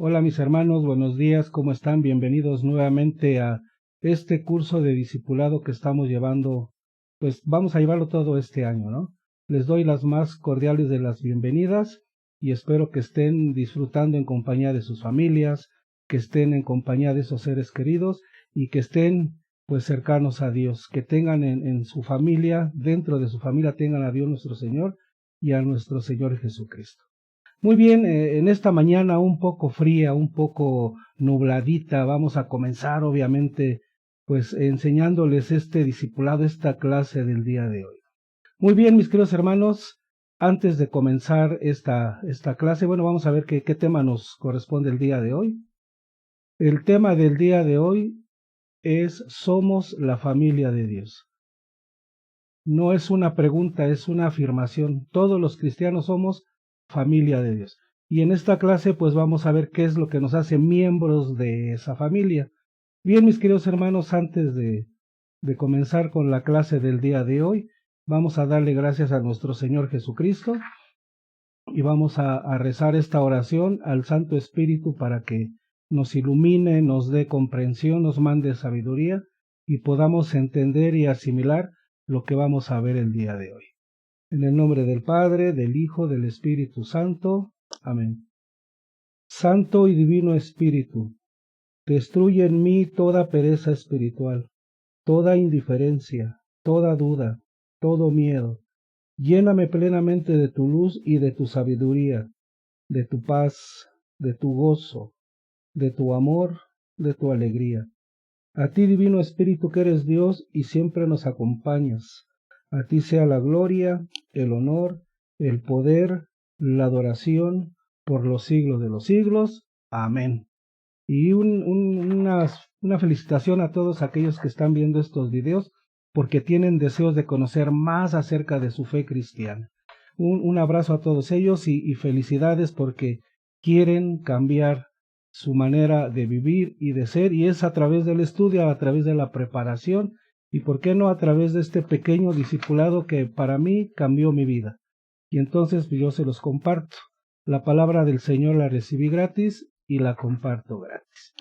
Hola mis hermanos, buenos días, ¿cómo están? Bienvenidos nuevamente a este curso de discipulado que estamos llevando, pues vamos a llevarlo todo este año, ¿no? Les doy las más cordiales de las bienvenidas y espero que estén disfrutando en compañía de sus familias, que estén en compañía de esos seres queridos y que estén pues cercanos a Dios, que tengan en su familia, dentro de su familia tengan a Dios nuestro Señor y a nuestro Señor Jesucristo. Muy bien, en esta mañana un poco fría, un poco nubladita, vamos a comenzar obviamente pues enseñándoles este discipulado, esta clase del día de hoy. Muy bien, mis queridos hermanos, antes de comenzar esta clase, bueno, vamos a ver qué tema nos corresponde el día de hoy. El tema del día de hoy es Somos la familia de Dios. No es una pregunta, es una afirmación. Todos los cristianos somos familia de Dios. Y en esta clase pues vamos a ver qué es lo que nos hace miembros de esa familia. Bien, mis queridos hermanos, antes de comenzar con la clase del día de hoy, vamos a darle gracias a nuestro Señor Jesucristo y vamos a rezar esta oración al Santo Espíritu para que nos ilumine, nos dé comprensión, nos mande sabiduría y podamos entender y asimilar lo que vamos a ver el día de hoy. En el nombre del Padre, del Hijo, del Espíritu Santo. Amén. Santo y Divino Espíritu, destruye en mí toda pereza espiritual, toda indiferencia, toda duda, todo miedo. Lléname plenamente de tu luz y de tu sabiduría, de tu paz, de tu gozo, de tu amor, de tu alegría. A ti, Divino Espíritu, que eres Dios y siempre nos acompañas. A ti sea la gloria, el honor, el poder, la adoración, por los siglos de los siglos. Amén. Y una felicitación a todos aquellos que están viendo estos videos porque tienen deseos de conocer más acerca de su fe cristiana. Un abrazo a todos ellos y felicidades porque quieren cambiar su manera de vivir y de ser, y es a través del estudio, a través de la preparación, y por qué no a través de este pequeño discipulado que para mí cambió mi vida. Y entonces yo se los comparto. La palabra del Señor la recibí gratis y la comparto gratis.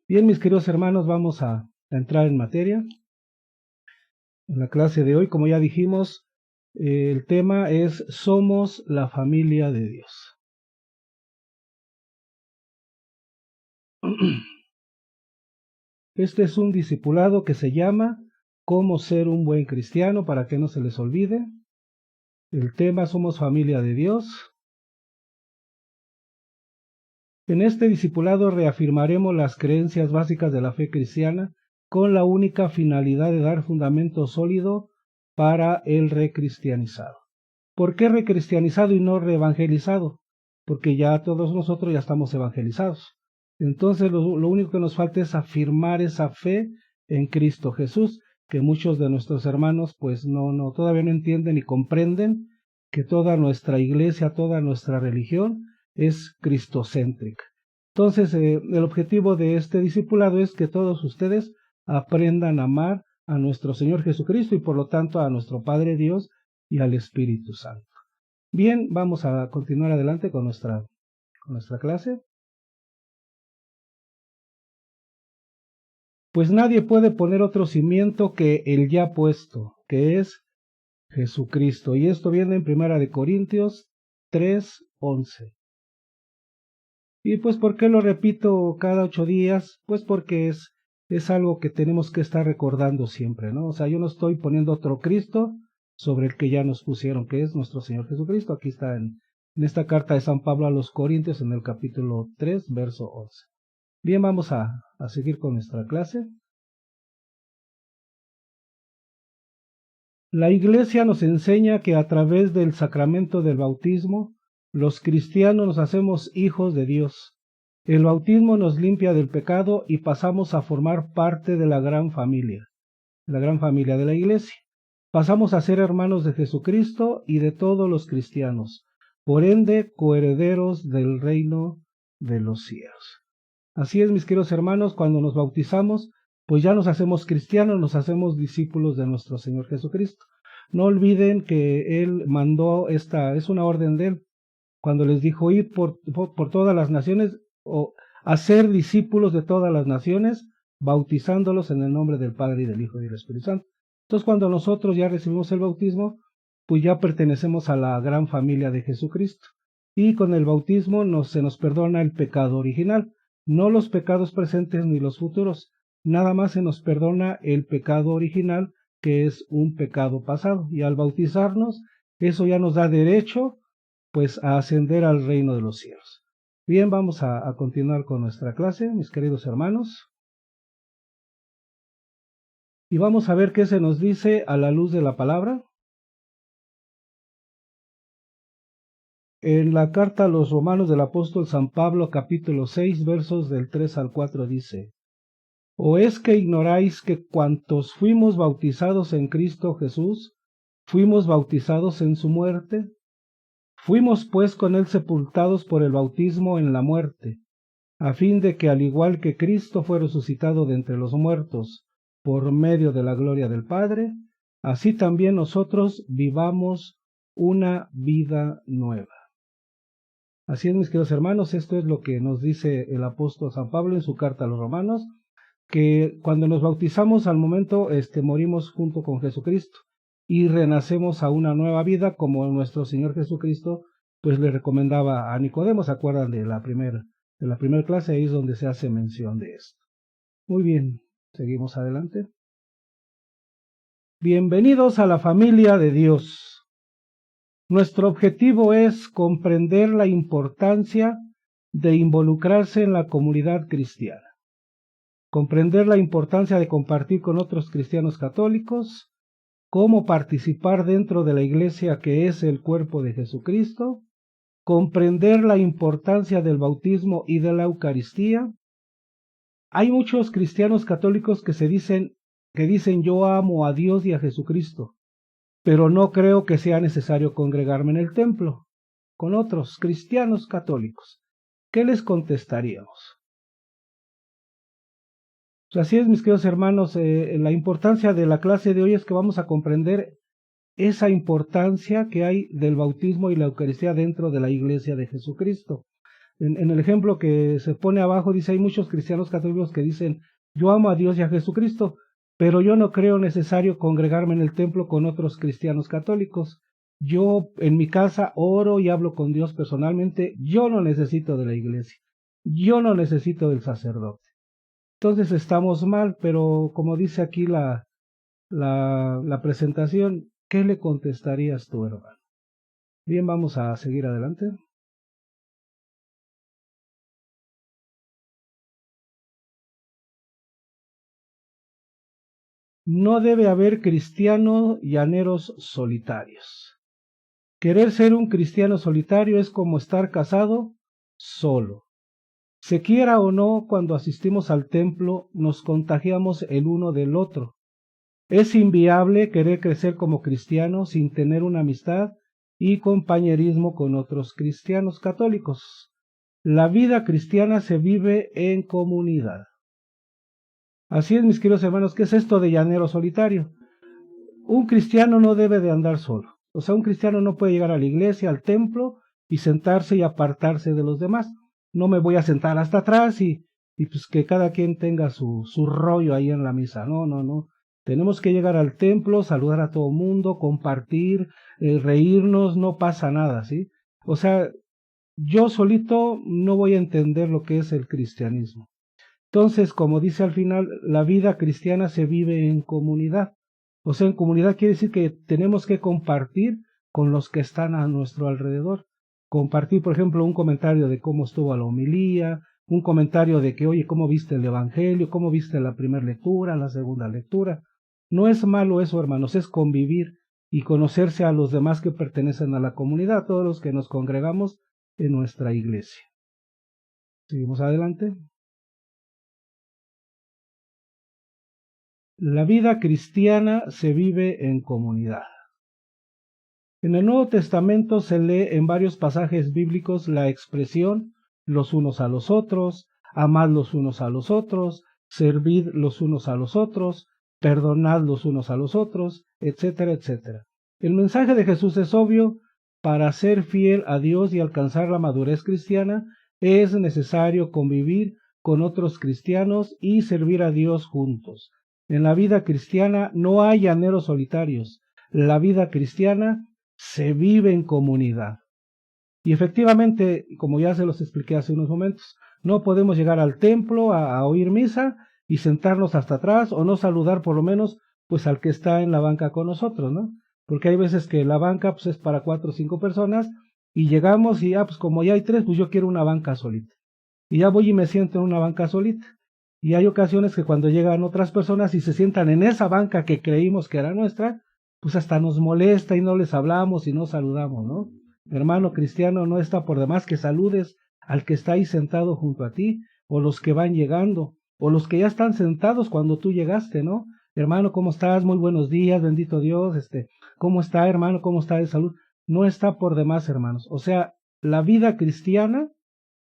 Bien, mis queridos hermanos, vamos a entrar en materia. En la clase de hoy, como ya dijimos, el tema es Somos la familia de Dios. Este es un discipulado que se llama Cómo ser un buen cristiano, para que no se les olvide. El tema Somos familia de Dios. En este discipulado reafirmaremos las creencias básicas de la fe cristiana con la única finalidad de dar fundamento sólido para el recristianizado. ¿Por qué recristianizado y no reevangelizado? Porque ya todos nosotros ya estamos evangelizados. Entonces lo único que nos falta es afirmar esa fe en Cristo Jesús, que muchos de nuestros hermanos pues todavía no entienden y comprenden que toda nuestra iglesia, toda nuestra religión es cristocéntrica. Entonces el objetivo de este discipulado es que todos ustedes aprendan a amar a nuestro Señor Jesucristo y por lo tanto a nuestro Padre Dios y al Espíritu Santo. Bien, vamos a continuar adelante con nuestra clase. Pues nadie puede poner otro cimiento que el ya puesto, que es Jesucristo. Y esto viene en 1 Corintios 3:11. Y pues, ¿por qué lo repito cada 8 días? Pues porque es algo que tenemos que estar recordando siempre, ¿no? O sea, yo no estoy poniendo otro Cristo sobre el que ya nos pusieron, que es nuestro Señor Jesucristo. Aquí está en esta carta de San Pablo a los Corintios, en el capítulo 3, verso 11. Bien, vamos a seguir con nuestra clase. La Iglesia nos enseña que a través del sacramento del bautismo, los cristianos nos hacemos hijos de Dios. El bautismo nos limpia del pecado y pasamos a formar parte de la gran familia de la Iglesia. Pasamos a ser hermanos de Jesucristo y de todos los cristianos, por ende, coherederos del reino de los cielos. Así es, mis queridos hermanos, cuando nos bautizamos, pues ya nos hacemos cristianos, nos hacemos discípulos de nuestro Señor Jesucristo. No olviden que Él mandó es una orden de Él. Cuando les dijo, id por todas las naciones, o hacer discípulos de todas las naciones, bautizándolos en el nombre del Padre y del Hijo y del Espíritu Santo. Entonces, cuando nosotros ya recibimos el bautismo, pues ya pertenecemos a la gran familia de Jesucristo. Y con el bautismo se nos perdona el pecado original, no los pecados presentes ni los futuros, nada más se nos perdona el pecado original, que es un pecado pasado. Y al bautizarnos, eso ya nos da derecho, pues, a ascender al reino de los cielos. Bien, vamos a continuar con nuestra clase, mis queridos hermanos. Y vamos a ver qué se nos dice a la luz de la palabra. En la carta a los Romanos del apóstol San Pablo, capítulo 6, versos del 3 al 4 dice: ¿O es que ignoráis que cuantos fuimos bautizados en Cristo Jesús, fuimos bautizados en su muerte? Fuimos pues con él sepultados por el bautismo en la muerte, a fin de que al igual que Cristo fue resucitado de entre los muertos por medio de la gloria del Padre, así también nosotros vivamos una vida nueva. Así es, mis queridos hermanos, esto es lo que nos dice el apóstol San Pablo en su carta a los Romanos, que cuando nos bautizamos al momento morimos junto con Jesucristo y renacemos a una nueva vida, como nuestro Señor Jesucristo pues le recomendaba a Nicodemo. ¿Se acuerdan de la primera clase? Ahí es donde se hace mención de esto. Muy bien, seguimos adelante. Bienvenidos a la familia de Dios. Nuestro objetivo es comprender la importancia de involucrarse en la comunidad cristiana, comprender la importancia de compartir con otros cristianos católicos, cómo participar dentro de la iglesia que es el cuerpo de Jesucristo, comprender la importancia del bautismo y de la Eucaristía. Hay muchos cristianos católicos que dicen yo amo a Dios y a Jesucristo, pero no creo que sea necesario congregarme en el templo con otros cristianos católicos. ¿Qué les contestaríamos? Pues así es, mis queridos hermanos, la importancia de la clase de hoy es que vamos a comprender esa importancia que hay del bautismo y la Eucaristía dentro de la iglesia de Jesucristo. En el ejemplo que se pone abajo dice, hay muchos cristianos católicos que dicen, yo amo a Dios y a Jesucristo, pero yo no creo necesario congregarme en el templo con otros cristianos católicos. Yo en mi casa oro y hablo con Dios personalmente, yo no necesito de la iglesia, yo no necesito del sacerdote. Entonces estamos mal, pero como dice aquí la presentación, ¿qué le contestarías tú, hermano? Bien, vamos a seguir adelante. No debe haber cristianos llaneros solitarios. Querer ser un cristiano solitario es como estar casado solo. Se quiera o no, cuando asistimos al templo, nos contagiamos el uno del otro. Es inviable querer crecer como cristiano sin tener una amistad y compañerismo con otros cristianos católicos. La vida cristiana se vive en comunidad. Así es, mis queridos hermanos, ¿qué es esto de llanero solitario? Un cristiano no debe de andar solo. O sea, un cristiano no puede llegar a la iglesia, al templo, y sentarse y apartarse de los demás. No me voy a sentar hasta atrás y pues que cada quien tenga su rollo ahí en la misa. No. Tenemos que llegar al templo, saludar a todo mundo, compartir, reírnos, no pasa nada, ¿sí? O sea, yo solito no voy a entender lo que es el cristianismo. Entonces, como dice al final, la vida cristiana se vive en comunidad. O sea, en comunidad quiere decir que tenemos que compartir con los que están a nuestro alrededor. Compartir, por ejemplo, un comentario de cómo estuvo la homilía, un comentario de que, oye, ¿cómo viste el Evangelio? ¿Cómo viste la primera lectura, la segunda lectura? No es malo eso, hermanos, es convivir y conocerse a los demás que pertenecen a la comunidad, todos los que nos congregamos en nuestra iglesia. Seguimos adelante. La vida cristiana se vive en comunidad. En el Nuevo Testamento se lee en varios pasajes bíblicos la expresión los unos a los otros, amad los unos a los otros, servid los unos a los otros, perdonad los unos a los otros, etcétera, etcétera. El mensaje de Jesús es obvio: para ser fiel a Dios y alcanzar la madurez cristiana, es necesario convivir con otros cristianos y servir a Dios juntos. En la vida cristiana no hay llaneros solitarios. La vida cristiana se vive en comunidad. Y efectivamente, como ya se los expliqué hace unos momentos, no podemos llegar al templo a oír misa y sentarnos hasta atrás o no saludar por lo menos pues al que está en la banca con nosotros, ¿no? Porque hay veces que la banca pues es para 4 o 5 personas y llegamos y pues como ya hay 3, pues yo quiero una banca solita. Y ya voy y me siento en una banca solita. Y hay ocasiones que cuando llegan otras personas y se sientan en esa banca que creímos que era nuestra, pues hasta nos molesta y no les hablamos y no saludamos, ¿no? Hermano cristiano, no está por demás que saludes al que está ahí sentado junto a ti, o los que van llegando, o los que ya están sentados cuando tú llegaste, ¿no? Hermano, ¿cómo estás? Muy buenos días, bendito Dios, ¿cómo está, hermano? ¿Cómo está de salud? No está por demás, hermanos. O sea, la vida cristiana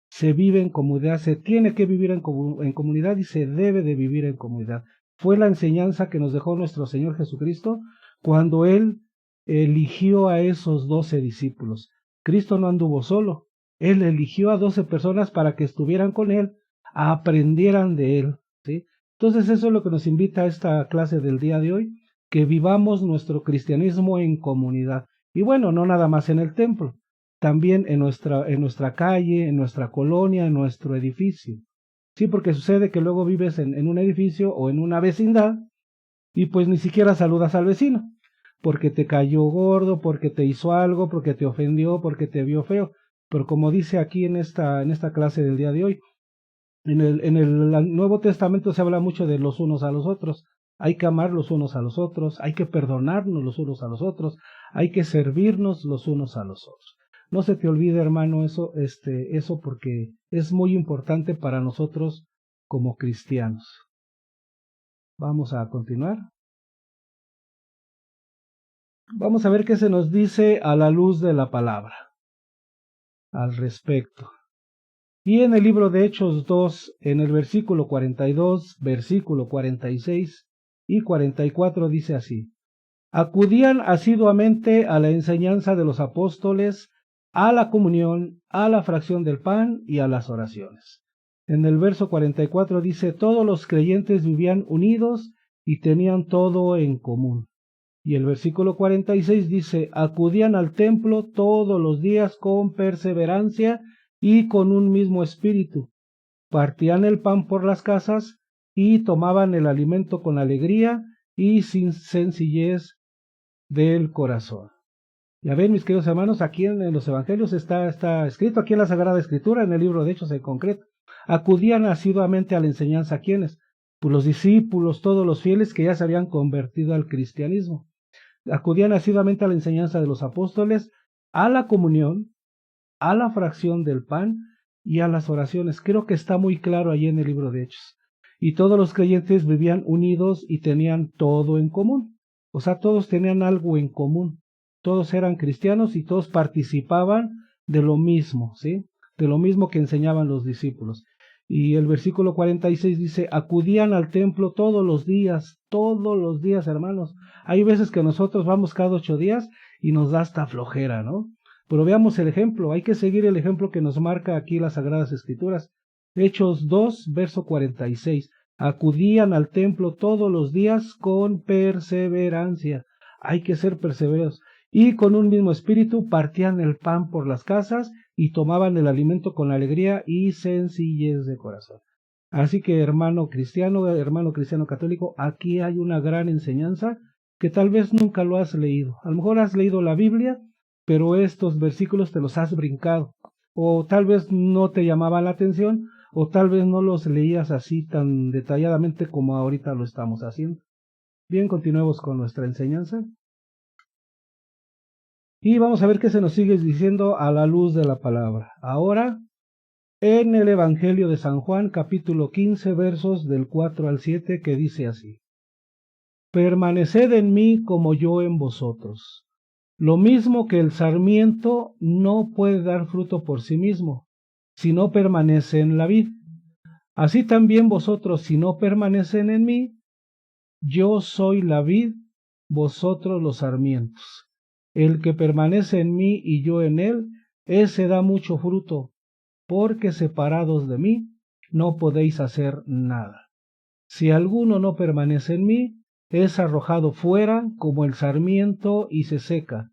se vive en comunidad, se tiene que vivir en comunidad y se debe de vivir en comunidad. Fue la enseñanza que nos dejó nuestro Señor Jesucristo cuando Él eligió a esos 12 discípulos. Cristo no anduvo solo, Él eligió a 12 personas para que estuvieran con Él, aprendieran de Él, ¿sí? Entonces eso es lo que nos invita a esta clase del día de hoy, que vivamos nuestro cristianismo en comunidad. Y bueno, no nada más en el templo, también en nuestra calle, en nuestra colonia, en nuestro edificio. Sí, porque sucede que luego vives en un edificio o en una vecindad y pues ni siquiera saludas al vecino, porque te cayó gordo, porque te hizo algo, porque te ofendió, porque te vio feo. Pero como dice aquí en esta clase del día de hoy, en el Nuevo Testamento se habla mucho de los unos a los otros. Hay que amar los unos a los otros, hay que perdonarnos los unos a los otros, hay que servirnos los unos a los otros. No se te olvide, hermano, eso porque es muy importante para nosotros como cristianos. Vamos a continuar. Vamos a ver qué se nos dice a la luz de la palabra al respecto. Y en el libro de Hechos 2, en el versículo 42, versículo 46 y 44 dice así: acudían asiduamente a la enseñanza de los apóstoles, a la comunión, a la fracción del pan y a las oraciones. En el verso 44 dice: todos los creyentes vivían unidos y tenían todo en común. Y el versículo 46 dice: acudían al templo todos los días con perseverancia y con un mismo espíritu. Partían el pan por las casas y tomaban el alimento con alegría y sin sencillez del corazón. Ya ven, mis queridos hermanos, aquí en los evangelios está escrito, aquí en la Sagrada Escritura, en el libro de Hechos en concreto. Acudían asiduamente a la enseñanza, ¿quiénes? Pues los discípulos, todos los fieles que ya se habían convertido al cristianismo. Acudían asiduamente a la enseñanza de los apóstoles, a la comunión, a la fracción del pan y a las oraciones. Creo que está muy claro allí en el libro de Hechos. Y todos los creyentes vivían unidos y tenían todo en común. O sea, todos tenían algo en común. Todos eran cristianos y todos participaban de lo mismo, ¿sí? De lo mismo que enseñaban los discípulos. Y el versículo 46 dice: acudían al templo todos los días, hermanos. Hay veces que nosotros vamos cada 8 días y nos da hasta flojera, ¿no? Pero veamos el ejemplo, hay que seguir el ejemplo que nos marca aquí las Sagradas Escrituras. Hechos 2, verso 46. Acudían al templo todos los días con perseverancia. Hay que ser perseveros. Y con un mismo espíritu partían el pan por las casas y tomaban el alimento con alegría y sencillez de corazón. Así que, hermano cristiano católico, aquí hay una gran enseñanza que tal vez nunca lo has leído. A lo mejor has leído la Biblia, pero estos versículos te los has brincado. O tal vez no te llamaban la atención, o tal vez no los leías así tan detalladamente como ahorita lo estamos haciendo. Bien, continuemos con nuestra enseñanza. Y vamos a ver qué se nos sigue diciendo a la luz de la palabra. Ahora, en el Evangelio de San Juan, capítulo 15, versos del 4 al 7, que dice así: permaneced en mí como yo en vosotros. Lo mismo que el sarmiento no puede dar fruto por sí mismo, si no permanece en la vid. Así también vosotros, si no permanecen en mí, yo soy la vid, vosotros los sarmientos. El que permanece en mí y yo en él, ese da mucho fruto, porque separados de mí no podéis hacer nada. Si alguno no permanece en mí, es arrojado fuera como el sarmiento y se seca.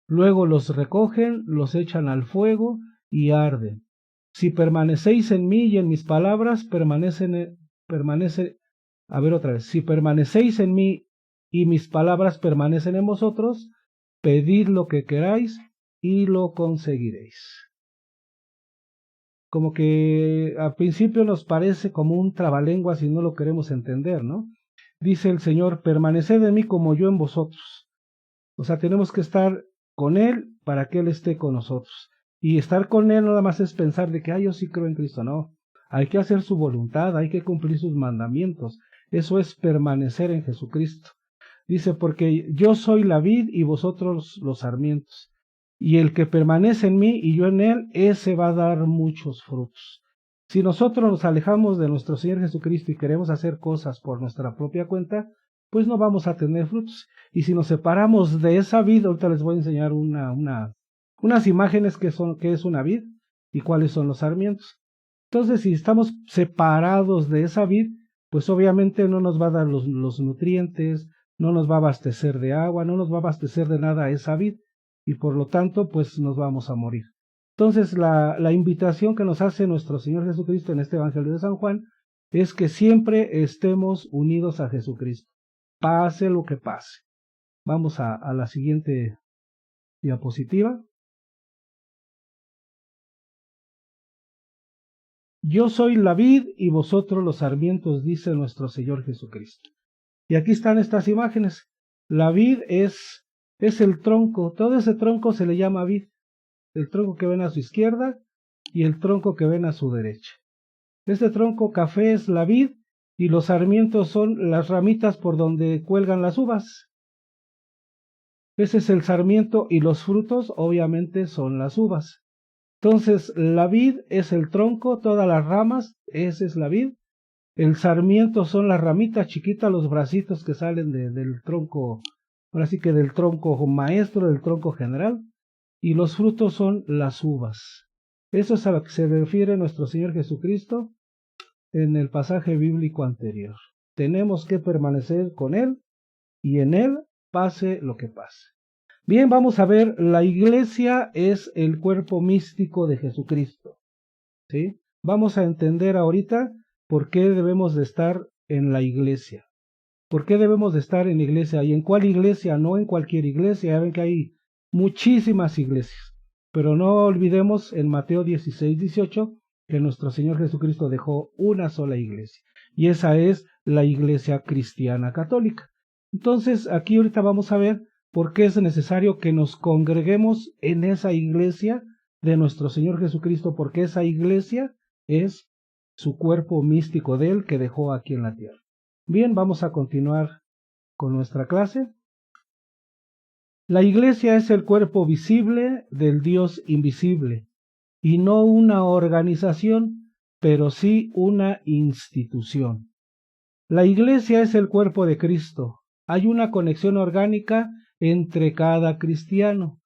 Luego los recogen, los echan al fuego y arden. Si permanecéis en mí y en mis palabras, si permanecéis en mí y mis palabras permanecen en vosotros, pedid lo que queráis y lo conseguiréis. Como que al principio nos parece como un trabalenguas si no lo queremos entender, ¿no? Dice el Señor, permaneced en mí como yo en vosotros. O sea, tenemos que estar con Él para que Él esté con nosotros. Y estar con Él no nada más es pensar de que, yo sí creo en Cristo, no. Hay que hacer su voluntad, hay que cumplir sus mandamientos. Eso es permanecer en Jesucristo. Dice, porque yo soy la vid y vosotros los sarmientos. Y el que permanece en mí y yo en él, ese va a dar muchos frutos. Si nosotros nos alejamos de nuestro Señor Jesucristo y queremos hacer cosas por nuestra propia cuenta, pues no vamos a tener frutos. Y si nos separamos de esa vid, ahorita les voy a enseñar unas imágenes que es una vid y cuáles son los sarmientos. Entonces, si estamos separados de esa vid, pues obviamente no nos va a dar los nutrientes, no nos va a abastecer de agua, no nos va a abastecer de nada esa vid, y por lo tanto, pues nos vamos a morir. Entonces, la invitación que nos hace nuestro Señor Jesucristo en este Evangelio de San Juan es que siempre estemos unidos a Jesucristo, pase lo que pase. Vamos a la siguiente diapositiva. Yo soy la vid y vosotros los sarmientos, dice nuestro Señor Jesucristo. Y aquí están estas imágenes. La vid es el tronco, todo ese tronco se le llama vid. El tronco que ven a su izquierda y el tronco que ven a su derecha. Este tronco café es la vid y los sarmientos son las ramitas por donde cuelgan las uvas. Ese es el sarmiento y los frutos obviamente son las uvas. Entonces la vid es el tronco, todas las ramas, esa es la vid. El sarmiento son las ramitas chiquitas, los bracitos que salen del tronco, ahora sí que del tronco maestro, del tronco general. Y los frutos son las uvas. Eso es a lo que se refiere nuestro Señor Jesucristo en el pasaje bíblico anterior. Tenemos que permanecer con Él y en Él pase lo que pase. Bien, vamos a ver, la iglesia es el cuerpo místico de Jesucristo. ¿Sí? Vamos a entender ahorita por qué debemos de estar en la iglesia. ¿Por qué debemos de estar en la iglesia? ¿Y en cuál iglesia? No en cualquier iglesia. Ya ven que hay muchísimas iglesias. Pero no olvidemos en Mateo 16:18 que nuestro Señor Jesucristo dejó una sola iglesia. Y esa es la iglesia cristiana católica. Entonces, aquí ahorita vamos a ver por qué es necesario que nos congreguemos en esa iglesia de nuestro Señor Jesucristo, porque esa iglesia es su cuerpo místico de Él que dejó aquí en la tierra. Bien, vamos a continuar con nuestra clase. La iglesia es el cuerpo visible del Dios invisible, y no una organización, pero sí una institución. La iglesia es el cuerpo de Cristo. Hay una conexión orgánica entre cada cristiano.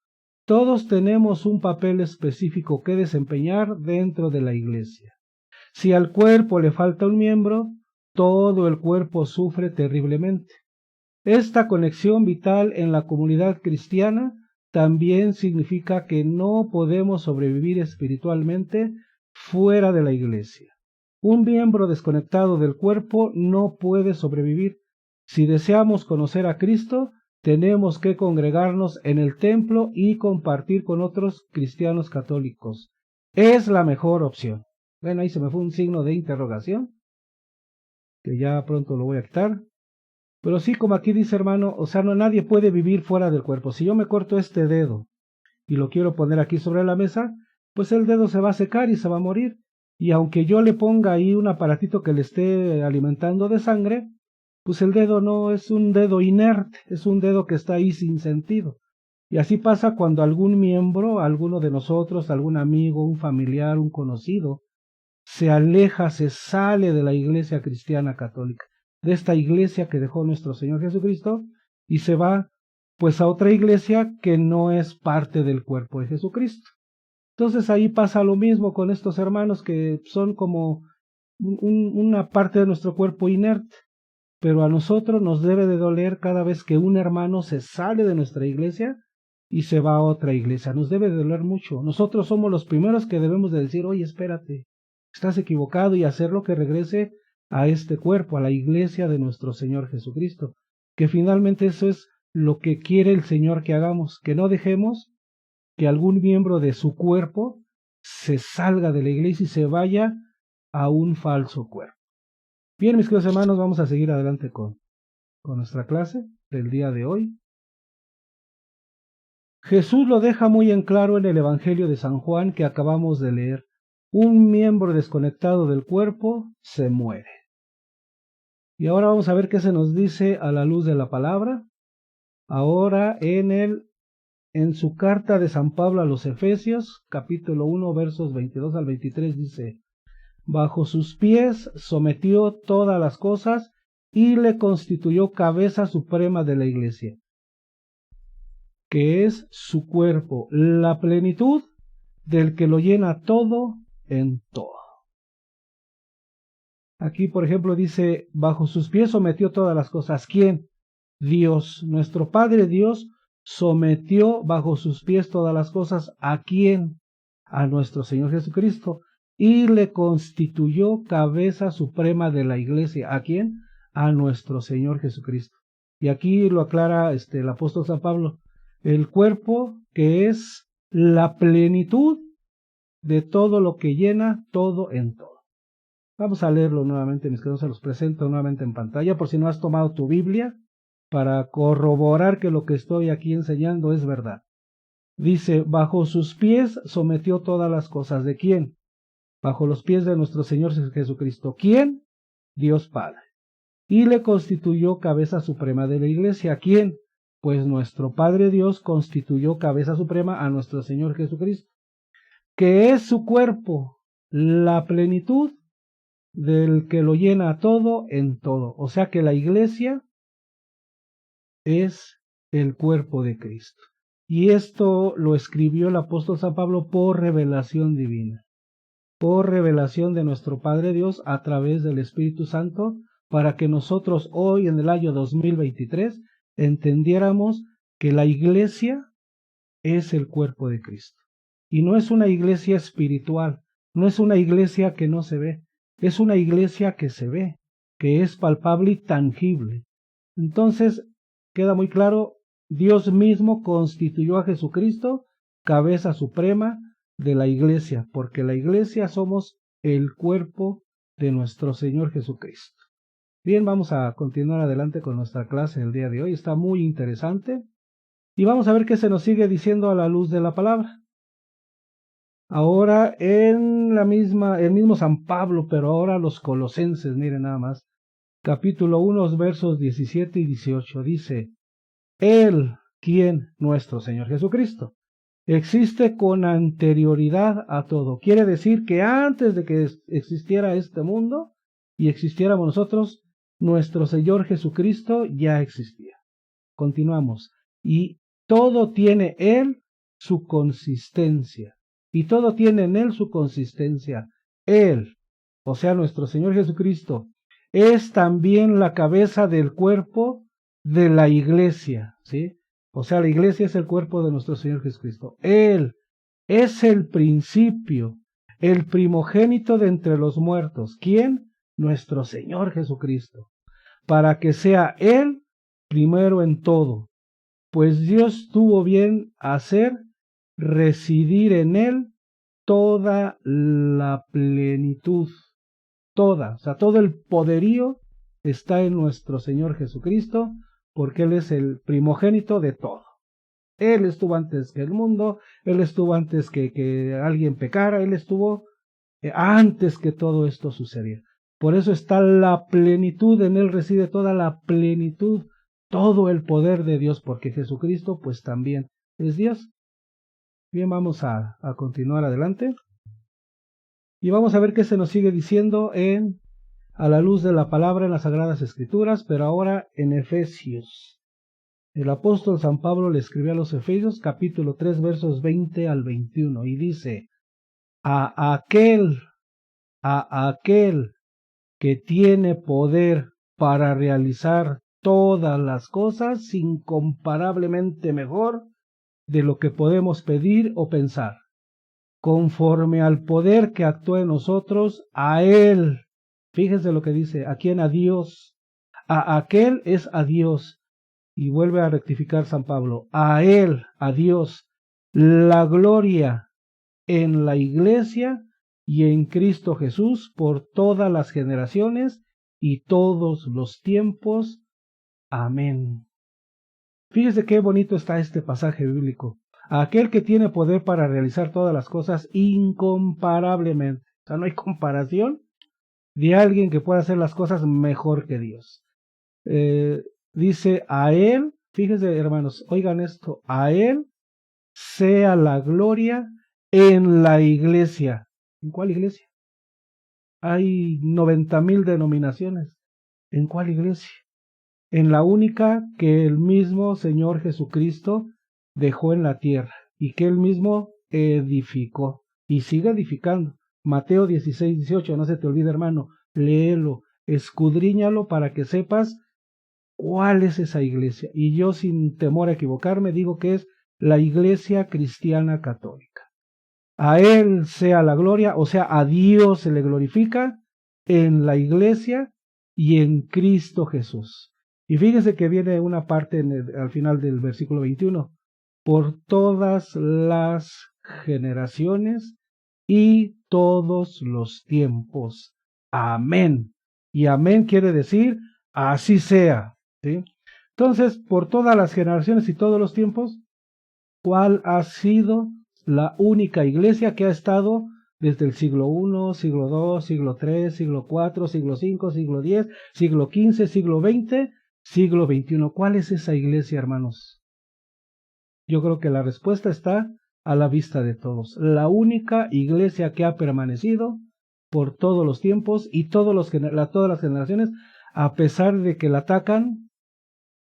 Todos tenemos un papel específico que desempeñar dentro de la iglesia. Si al cuerpo le falta un miembro, todo el cuerpo sufre terriblemente. Esta conexión vital en la comunidad cristiana también significa que no podemos sobrevivir espiritualmente fuera de la iglesia. Un miembro desconectado del cuerpo no puede sobrevivir. Si deseamos conocer a Cristo, tenemos que congregarnos en el templo y compartir con otros cristianos católicos. Es la mejor opción. Bueno, ahí se me fue un signo de interrogación, que ya pronto lo voy a quitar. Pero sí, como aquí dice hermano, o sea, nadie puede vivir fuera del cuerpo. Si yo me corto este dedo y lo quiero poner aquí sobre la mesa, pues el dedo se va a secar y se va a morir. Y aunque yo le ponga ahí un aparatito que le esté alimentando de sangre, pues el dedo no es un dedo inerte, es un dedo que está ahí sin sentido. Y así pasa cuando algún miembro, alguno de nosotros, algún amigo, un familiar, un conocido, se aleja, se sale de la iglesia cristiana católica, de esta iglesia que dejó nuestro Señor Jesucristo, y se va pues a otra iglesia que no es parte del cuerpo de Jesucristo. Entonces ahí pasa lo mismo con estos hermanos que son como una parte de nuestro cuerpo inerte, pero a nosotros nos debe de doler cada vez que un hermano se sale de nuestra iglesia y se va a otra iglesia. Nos debe de doler mucho. Nosotros somos los primeros que debemos de decir, oye, espérate, estás equivocado, y hacerlo que regrese a este cuerpo, a la iglesia de nuestro Señor Jesucristo. Que finalmente eso es lo que quiere el Señor que hagamos, que no dejemos que algún miembro de su cuerpo se salga de la iglesia y se vaya a un falso cuerpo. Bien, mis queridos hermanos, vamos a seguir adelante con nuestra clase del día de hoy. Jesús lo deja muy en claro en el Evangelio de San Juan que acabamos de leer. Un miembro desconectado del cuerpo se muere. Y ahora vamos a ver qué se nos dice a la luz de la palabra. Ahora en su carta de San Pablo a los Efesios, capítulo 1, versos 22 al 23, dice: bajo sus pies sometió todas las cosas y le constituyó cabeza suprema de la iglesia, que es su cuerpo, la plenitud del que lo llena todo en todo. Aquí, por ejemplo, dice, bajo sus pies sometió todas las cosas. ¿Quién? Dios, nuestro Padre Dios, sometió bajo sus pies todas las cosas. ¿A quién? A nuestro Señor Jesucristo. Y le constituyó cabeza suprema de la iglesia. ¿A quién? A nuestro Señor Jesucristo. Y aquí lo aclara el apóstol San Pablo. El cuerpo que es la plenitud de todo lo que llena todo en todo. Vamos a leerlo nuevamente, mis queridos, se los presento nuevamente en pantalla, por si no has tomado tu Biblia, para corroborar que lo que estoy aquí enseñando es verdad. Dice, bajo sus pies sometió todas las cosas. ¿De quién? Bajo los pies de nuestro Señor Jesucristo. ¿Quién? Dios Padre. Y le constituyó cabeza suprema de la iglesia. ¿Quién? Pues nuestro Padre Dios constituyó cabeza suprema a nuestro Señor Jesucristo, que es su cuerpo, la plenitud del que lo llena todo en todo. O sea que la iglesia es el cuerpo de Cristo. Y esto lo escribió el apóstol San Pablo por revelación divina, por revelación de nuestro Padre Dios a través del Espíritu Santo, para que nosotros hoy en el año 2023 entendiéramos que la iglesia es el cuerpo de Cristo. Y no es una iglesia espiritual, no es una iglesia que no se ve, es una iglesia que se ve, que es palpable y tangible. Entonces, queda muy claro, Dios mismo constituyó a Jesucristo cabeza suprema de la iglesia, porque la iglesia somos el cuerpo de nuestro Señor Jesucristo. Bien, vamos a continuar adelante con nuestra clase del día de hoy. Está muy interesante. Y vamos a ver qué se nos sigue diciendo a la luz de la palabra. Ahora el mismo San Pablo, pero ahora los Colosenses, miren nada más. Capítulo 1, versos 17 y 18, dice: Él, ¿quién? Nuestro Señor Jesucristo, existe con anterioridad a todo. Quiere decir que antes de que existiera este mundo y existiéramos nosotros, nuestro Señor Jesucristo ya existía. Continuamos. Y todo tiene Él su consistencia. Y todo tiene en Él su consistencia. Él, o sea, nuestro Señor Jesucristo, es también la cabeza del cuerpo de la iglesia, ¿sí? O sea, la iglesia es el cuerpo de nuestro Señor Jesucristo. Él es el principio, el primogénito de entre los muertos. ¿Quién? Nuestro Señor Jesucristo. Para que sea Él primero en todo. Pues Dios tuvo bien hacer residir en Él toda la plenitud. Toda, o sea, todo el poderío está en nuestro Señor Jesucristo, porque Él es el primogénito de todo. Él estuvo antes que el mundo, Él estuvo antes que alguien pecara, Él estuvo antes que todo esto sucediera. Por eso está la plenitud, en Él reside toda la plenitud, todo el poder de Dios, porque Jesucristo pues también es Dios. Bien, vamos a continuar adelante. Y vamos a ver qué se nos sigue diciendo a la luz de la palabra en las Sagradas Escrituras, pero ahora en Efesios. El apóstol San Pablo le escribió a los Efesios capítulo 3 versos 20 al 21 y dice, a aquel que tiene poder para realizar todas las cosas incomparablemente mejor de lo que podemos pedir o pensar, conforme al poder que actúa en nosotros, a Él. Fíjense lo que dice, ¿a quién? A Dios. A aquel es a Dios. Y vuelve a rectificar San Pablo, a Él, a Dios, la gloria en la Iglesia y en Cristo Jesús por todas las generaciones y todos los tiempos. Amén. Fíjese qué bonito está este pasaje bíblico. Aquel que tiene poder para realizar todas las cosas incomparablemente. O sea, no hay comparación de alguien que pueda hacer las cosas mejor que Dios. Dice, a Él, fíjese hermanos, oigan esto, a Él sea la gloria en la iglesia. ¿En cuál iglesia? Hay 90,000 denominaciones. ¿En cuál iglesia? En la única que el mismo Señor Jesucristo dejó en la tierra y que Él mismo edificó y sigue edificando. Mateo 16:18, no se te olvide hermano, léelo, escudriñalo para que sepas cuál es esa iglesia. Y yo sin temor a equivocarme digo que es la Iglesia Cristiana Católica. A Él sea la gloria, o sea, a Dios se le glorifica en la iglesia y en Cristo Jesús. Y fíjese que viene una parte al final del versículo 21, por todas las generaciones y todos los tiempos. Amén. Y amén quiere decir, así sea. ¿Sí? Entonces, por todas las generaciones y todos los tiempos, ¿cuál ha sido la única iglesia que ha estado desde el siglo I, siglo II, siglo III, siglo IV, siglo V, siglo X, siglo XV, siglo XX, siglo XXI? ¿Cuál es esa iglesia, hermanos? Yo creo que la respuesta está a la vista de todos. La única iglesia que ha permanecido por todos los tiempos y todas las generaciones, a pesar de que la atacan,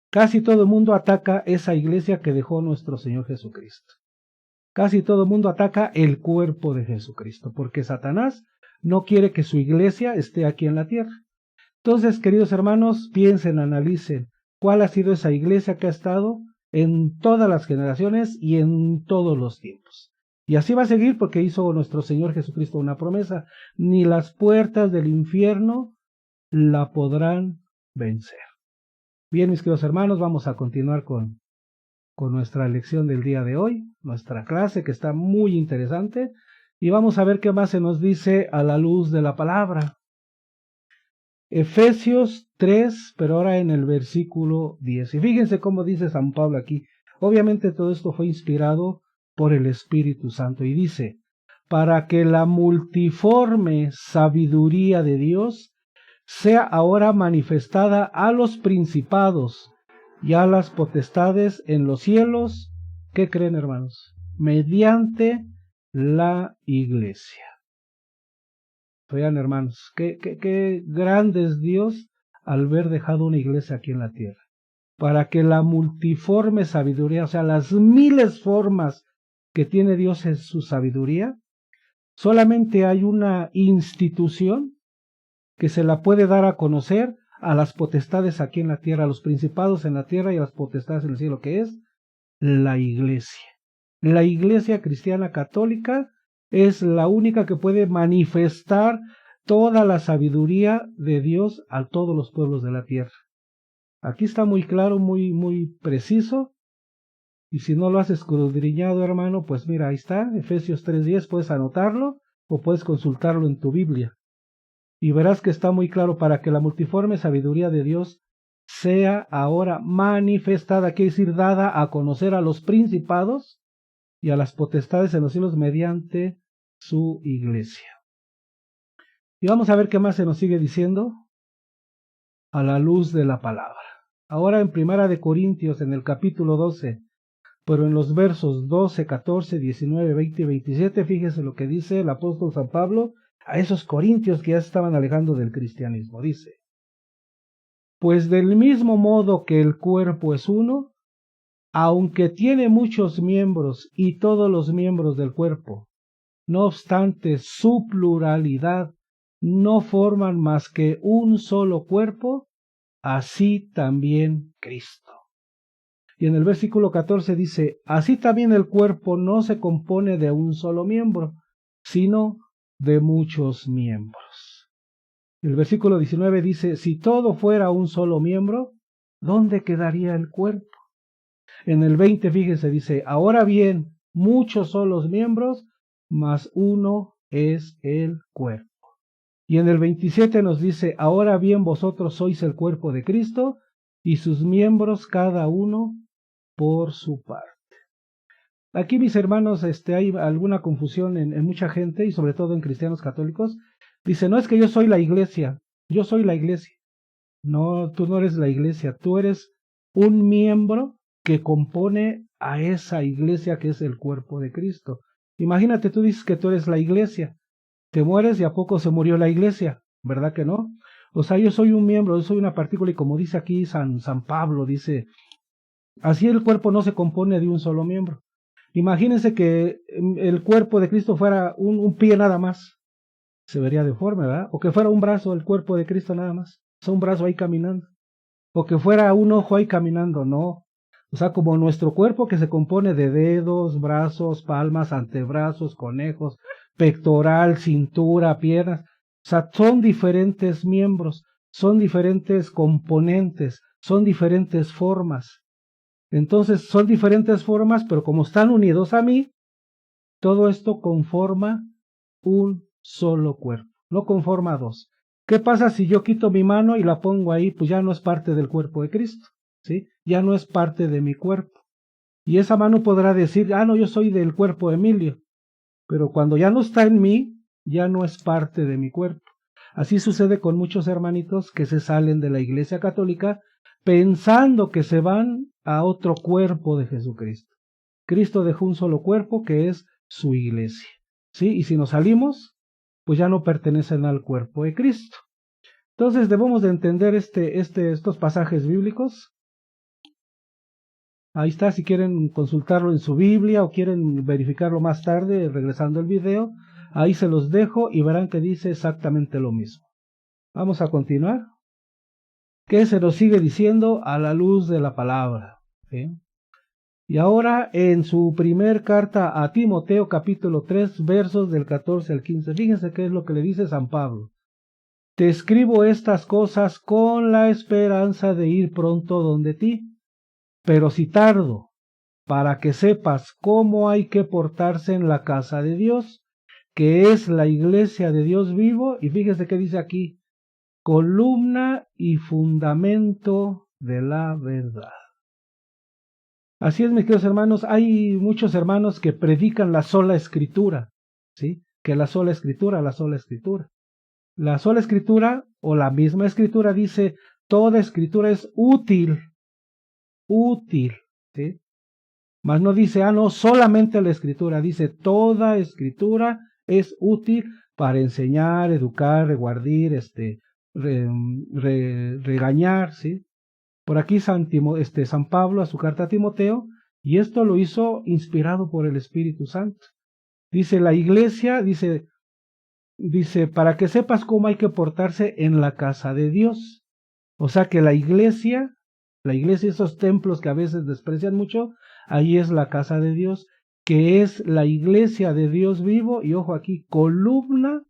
casi todo el mundo ataca esa iglesia que dejó nuestro Señor Jesucristo. Casi todo el mundo ataca el cuerpo de Jesucristo, porque Satanás no quiere que su iglesia esté aquí en la tierra. Entonces, queridos hermanos, piensen, analicen cuál ha sido esa iglesia que ha estado en todas las generaciones y en todos los tiempos. Y así va a seguir porque hizo nuestro Señor Jesucristo una promesa, ni las puertas del infierno la podrán vencer. Bien, mis queridos hermanos, vamos a continuar con nuestra lección del día de hoy, nuestra clase que está muy interesante, y vamos a ver qué más se nos dice a la luz de la palabra. Efesios 3, pero ahora en el versículo 10. Y fíjense cómo dice San Pablo aquí. Obviamente todo esto fue inspirado por el Espíritu Santo y dice, para que la multiforme sabiduría de Dios sea ahora manifestada a los principados y a las potestades en los cielos. ¿Qué creen, hermanos? Mediante la iglesia. Vean, hermanos, qué grande es Dios al haber dejado una iglesia aquí en la tierra. Para que la multiforme sabiduría, o sea, las miles formas que tiene Dios en su sabiduría, solamente hay una institución que se la puede dar a conocer a las potestades aquí en la tierra, a los principados en la tierra y a las potestades en el cielo, que es la iglesia. La iglesia cristiana católica es la única que puede manifestar toda la sabiduría de Dios a todos los pueblos de la tierra. Aquí está muy claro, muy preciso, y si no lo has escudriñado, hermano, pues mira, ahí está, Efesios 3:10, puedes anotarlo o puedes consultarlo en tu Biblia. Y verás que está muy claro, para que la multiforme sabiduría de Dios sea ahora manifestada, quiere decir dada a conocer a los principados y a las potestades en los cielos mediante su iglesia. Y vamos a ver qué más se nos sigue diciendo a la luz de la palabra. Ahora en Primera de Corintios, en el capítulo 12, pero en los versos 12, 14, 19, 20 y 27, fíjese lo que dice el apóstol San Pablo a esos corintios que ya se estaban alejando del cristianismo. Dice, pues del mismo modo que el cuerpo es uno aunque tiene muchos miembros y todos los miembros del cuerpo, no obstante su pluralidad no forman más que un solo cuerpo, así también Cristo. Y en el versículo 14 dice, así también el cuerpo no se compone de un solo miembro, sino de muchos miembros. El versículo 19 dice, si todo fuera un solo miembro, ¿dónde quedaría el cuerpo? En el 20, fíjense, dice, ahora bien, muchos son los miembros, mas uno es el cuerpo. Y en el 27 nos dice, ahora bien vosotros sois el cuerpo de Cristo, y sus miembros cada uno por su parte. Aquí, mis hermanos, hay alguna confusión en mucha gente, y sobre todo en cristianos católicos. Dice, no es que yo soy la iglesia, yo soy la iglesia. No, tú no eres la iglesia, tú eres un miembro que compone a esa iglesia que es el cuerpo de Cristo. Imagínate, tú dices que tú eres la iglesia, te mueres y a poco se murió la iglesia, ¿verdad que no? O sea, yo soy un miembro, yo soy una partícula, y como dice aquí San Pablo, dice, así el cuerpo no se compone de un solo miembro. Imagínense que el cuerpo de Cristo fuera un pie nada más, se vería deforme, ¿verdad? O que fuera un brazo el cuerpo de Cristo nada más, o sea, un brazo ahí caminando. O que fuera un ojo ahí caminando, no. O sea, como nuestro cuerpo que se compone de dedos, brazos, palmas, antebrazos, conejos, pectoral, cintura, piernas. O sea, son diferentes miembros, son diferentes componentes, son diferentes formas. Entonces, son diferentes formas, pero como están unidos a mí, todo esto conforma un solo cuerpo, no conforma dos. ¿Qué pasa si yo quito mi mano y la pongo ahí? Pues ya no es parte del cuerpo de Cristo, ¿sí? Ya no es parte de mi cuerpo. Y esa mano podrá decir, no, yo soy del cuerpo de Emilio, pero cuando ya no está en mí, ya no es parte de mi cuerpo. Así sucede con muchos hermanitos que se salen de la Iglesia Católica pensando que se van a otro cuerpo de Jesucristo. Cristo dejó un solo cuerpo que es su iglesia, ¿sí? Y si nos salimos, pues ya no pertenecen al cuerpo de Cristo. Entonces debemos de entender estos pasajes bíblicos. Ahí está, si quieren consultarlo en su Biblia o quieren verificarlo más tarde, regresando el video, ahí se los dejo y verán que dice exactamente lo mismo. Vamos a continuar. ¿Qué se nos sigue diciendo a la luz de la palabra? ¿Sí? Y ahora en su primer carta a Timoteo, capítulo 3, versos del 14 al 15. Fíjense qué es lo que le dice San Pablo. Te escribo estas cosas con la esperanza de ir pronto donde ti, pero si tardo, para que sepas cómo hay que portarse en la casa de Dios, que es la iglesia de Dios vivo, y fíjese qué dice aquí, columna y fundamento de la verdad. Así es, mis queridos hermanos, hay muchos hermanos que predican la sola escritura, ¿sí? Que la sola escritura. La sola escritura o la misma escritura dice, toda escritura es útil, ¿sí? Mas no dice, no, solamente la escritura, dice, toda escritura es útil para enseñar, educar, reguardir, regañar, ¿sí? Por aquí San Pablo a su carta a Timoteo, y esto lo hizo inspirado por el Espíritu Santo. Dice la iglesia, dice, para que sepas cómo hay que portarse en la casa de Dios. O sea que la iglesia, esos templos que a veces desprecian mucho, ahí es la casa de Dios, que es la iglesia de Dios vivo, y ojo aquí, columna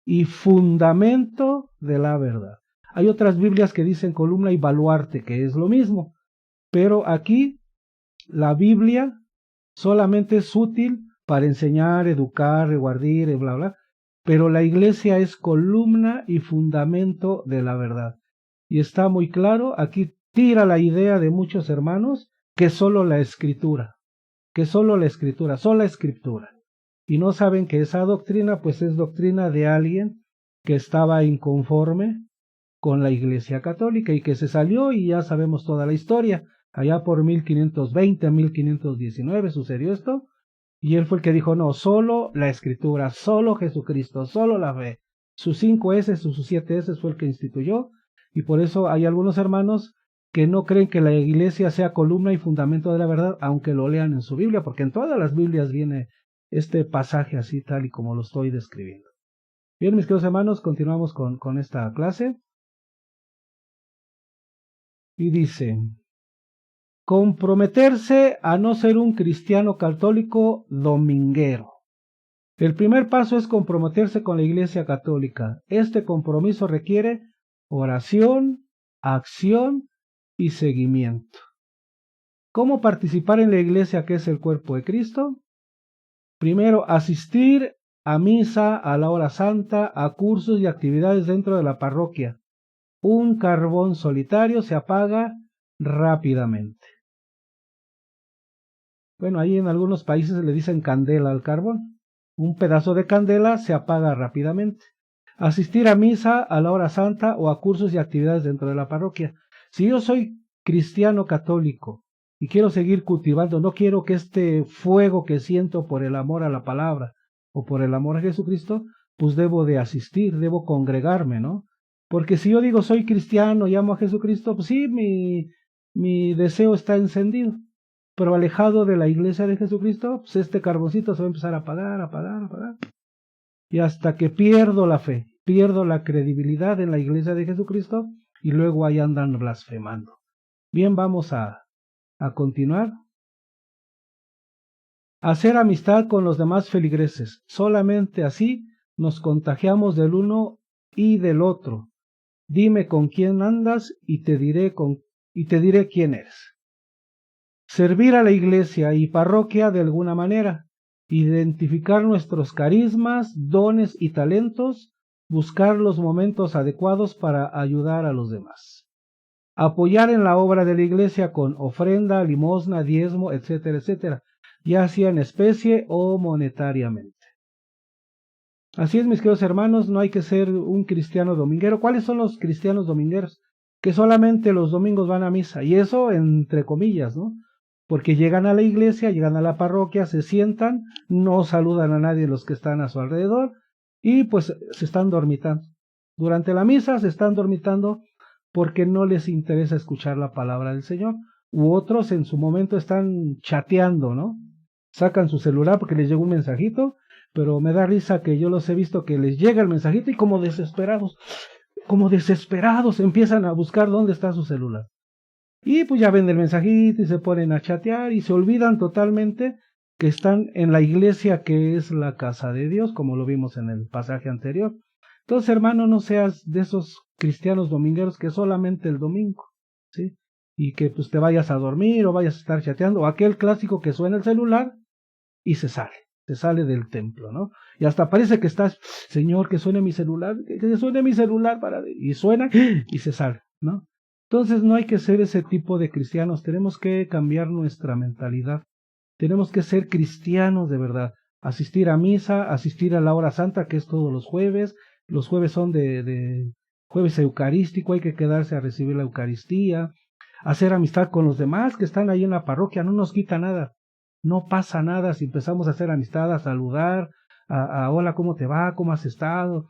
y fundamento de la verdad. Hay otras Biblias que dicen columna y baluarte, que es lo mismo, pero aquí la Biblia solamente es útil para enseñar, educar, reguardir, bla, bla, pero la iglesia es columna y fundamento de la verdad. Y está muy claro, aquí tira la idea de muchos hermanos que solo la escritura, sola escritura. Y no saben que esa doctrina pues es doctrina de alguien que estaba inconforme con la Iglesia Católica y que se salió, y ya sabemos toda la historia. Allá por 1520, 1519 sucedió esto, y él fue el que dijo, no, solo la escritura, solo Jesucristo, solo la fe. Sus 5 S, sus 7 S fue el que instituyó, y por eso hay algunos hermanos que no creen que la iglesia sea columna y fundamento de la verdad, aunque lo lean en su Biblia, porque en todas las Biblias viene este pasaje así tal y como lo estoy describiendo. Bien, mis queridos hermanos, continuamos con esta clase. Y dice, comprometerse a no ser un cristiano católico dominguero. El primer paso es comprometerse con la Iglesia Católica. Este compromiso requiere oración, acción y seguimiento. ¿Cómo participar en la Iglesia que es el cuerpo de Cristo? Primero, asistir a misa, a la hora santa, a cursos y actividades dentro de la parroquia. Un carbón solitario se apaga rápidamente. Bueno, ahí en algunos países le dicen candela al carbón. Un pedazo de candela se apaga rápidamente. Asistir a misa, a la hora santa o a cursos y actividades dentro de la parroquia. Si yo soy cristiano católico y quiero seguir cultivando, no quiero que este fuego que siento por el amor a la palabra o por el amor a Jesucristo, pues debo de asistir, debo congregarme, ¿no? Porque si yo digo soy cristiano y amo a Jesucristo, pues sí, mi deseo está encendido. Pero alejado de la iglesia de Jesucristo, pues este carboncito se va a empezar a apagar. Y hasta que pierdo la fe, pierdo la credibilidad en la iglesia de Jesucristo, y luego ahí andan blasfemando. Bien, vamos a continuar. Hacer amistad con los demás feligreses. Solamente así nos contagiamos del uno y del otro. Dime con quién andas y te diré quién eres. Servir a la iglesia y parroquia de alguna manera, identificar nuestros carismas, dones y talentos, buscar los momentos adecuados para ayudar a los demás. Apoyar en la obra de la iglesia con ofrenda, limosna, diezmo, etcétera, etcétera, ya sea en especie o monetariamente. Así es, mis queridos hermanos, no hay que ser un cristiano dominguero. ¿Cuáles son los cristianos domingueros? Que solamente los domingos van a misa, y eso entre comillas, ¿no? Porque llegan a la iglesia, llegan a la parroquia, se sientan, no saludan a nadie de los que están a su alrededor, y pues se están dormitando. Durante la misa se están dormitando porque no les interesa escuchar la palabra del Señor. U otros en su momento están chateando, ¿no? Sacan su celular porque les llegó un mensajito, pero me da risa que yo los he visto que les llega el mensajito y como desesperados empiezan a buscar dónde está su celular. Y pues ya ven el mensajito y se ponen a chatear y se olvidan totalmente que están en la iglesia que es la casa de Dios, como lo vimos en el pasaje anterior. Entonces, hermano, no seas de esos cristianos domingueros que solamente el domingo, ¿sí? Y que pues te vayas a dormir o vayas a estar chateando, o aquel clásico que suena el celular y se sale del templo, ¿no? Y hasta parece que estás, Señor, que suene mi celular, que suene mi celular y suena y se sale, ¿no? Entonces no hay que ser ese tipo de cristianos, tenemos que cambiar nuestra mentalidad, tenemos que ser cristianos de verdad, asistir a misa, asistir a la hora santa, que es todos los jueves son de jueves eucarístico, hay que quedarse a recibir la Eucaristía, hacer amistad con los demás que están ahí en la parroquia, no nos quita nada, no pasa nada si empezamos a hacer amistad, a saludar, hola, ¿cómo te va? ¿Cómo has estado?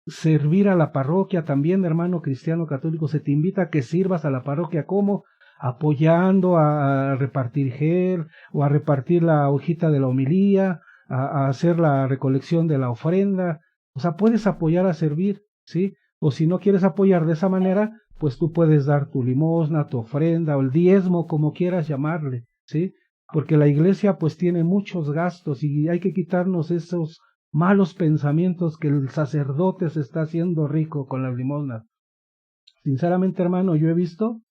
Servir a la parroquia también, hermano cristiano católico, se te invita a que sirvas a la parroquia como apoyando a repartir gel o a repartir la hojita de la homilía, a hacer la recolección de la ofrenda. O sea, puedes apoyar a servir, ¿sí? O si no quieres apoyar de esa manera, pues tú puedes dar tu limosna, tu ofrenda o el diezmo, como quieras llamarle, ¿sí? Porque la iglesia pues tiene muchos gastos y hay que quitarnos esos malos pensamientos que el sacerdote se está haciendo rico con las limosnas. Sinceramente, hermano, yo he visto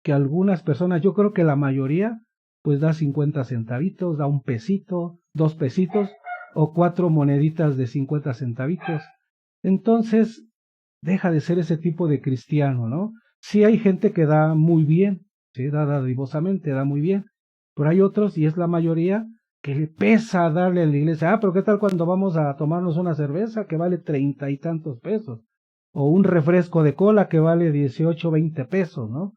que algunas personas, yo creo que la mayoría, pues da 50 centavitos, da un pesito, 2 pesitos o 4 moneditas de 50 centavitos. Entonces, deja de ser ese tipo de cristiano, ¿no? Sí hay gente que da muy bien, sí, da dadivosamente, da muy bien, pero hay otros, y es la mayoría, que le pesa darle a la iglesia. Pero ¿qué tal cuando vamos a tomarnos una cerveza que vale 30 y tantos pesos? O un refresco de cola que vale 18, 20 pesos, ¿no?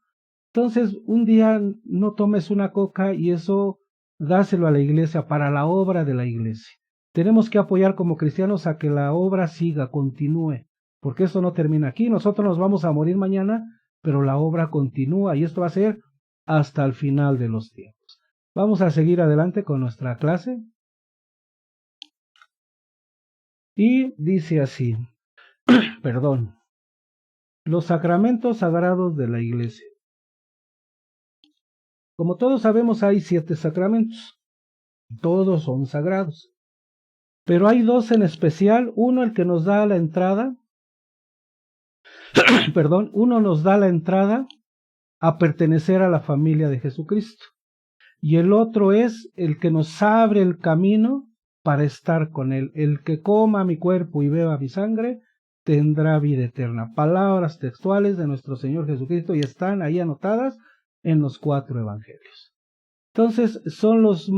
Entonces, un día no tomes una coca y eso dáselo a la iglesia para la obra de la iglesia. Tenemos que apoyar como cristianos a que la obra siga, continúe, porque eso no termina aquí. Nosotros nos vamos a morir mañana, pero la obra continúa y esto va a ser hasta el final de los tiempos. Vamos a seguir adelante con nuestra clase. Y dice así, perdón, los sacramentos sagrados de la Iglesia. Como todos sabemos, hay 7 sacramentos. Todos son sagrados. Pero hay 2 en especial, uno el que nos da la entrada, uno nos da la entrada a pertenecer a la familia de Jesucristo. Y el otro es el que nos abre el camino para estar con Él. El que coma mi cuerpo y beba mi sangre, tendrá vida eterna. Palabras textuales de nuestro Señor Jesucristo y están ahí anotadas en los 4 evangelios. Entonces, son los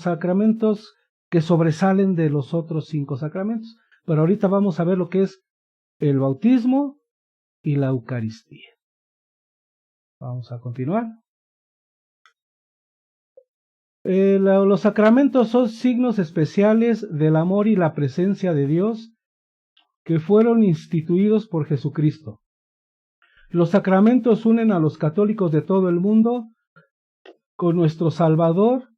sacramentos que sobresalen de los otros 5 sacramentos. Pero ahorita vamos a ver lo que es el bautismo y la Eucaristía. Vamos a continuar. Los sacramentos son signos especiales del amor y la presencia de Dios que fueron instituidos por Jesucristo. Los sacramentos unen a los católicos de todo el mundo con nuestro Salvador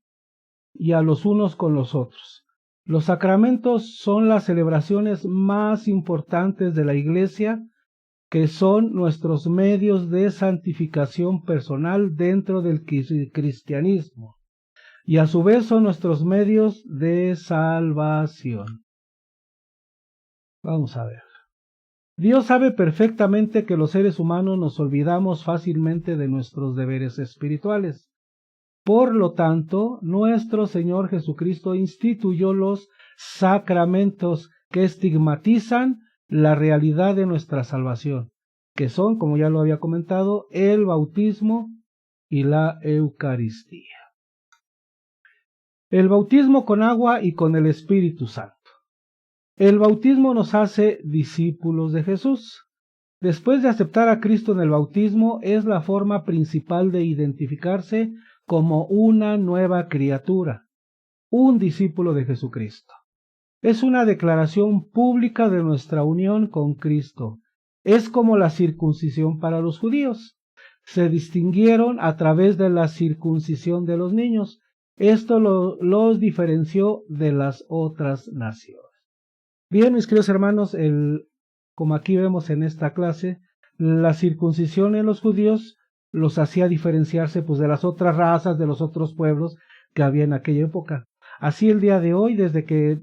y a los unos con los otros. Los sacramentos son las celebraciones más importantes de la Iglesia, que son nuestros medios de santificación personal dentro del cristianismo, y a su vez son nuestros medios de salvación. Vamos a ver. Dios sabe perfectamente que los seres humanos nos olvidamos fácilmente de nuestros deberes espirituales. Por lo tanto, nuestro Señor Jesucristo instituyó los sacramentos que estigmatizan la realidad de nuestra salvación, que son, como ya lo había comentado, el bautismo y la Eucaristía. El bautismo con agua y con el Espíritu Santo. El bautismo nos hace discípulos de Jesús. Después de aceptar a Cristo en el bautismo, es la forma principal de identificarse como una nueva criatura, un discípulo de Jesucristo. Es una declaración pública de nuestra unión con Cristo. Es como la circuncisión para los judíos. Se distinguieron a través de la circuncisión de los niños. Esto los diferenció de las otras naciones. Bien, mis queridos hermanos, como aquí vemos en esta clase, la circuncisión en los judíos los hacía diferenciarse pues de las otras razas, de los otros pueblos que había en aquella época. Así el día de hoy, desde que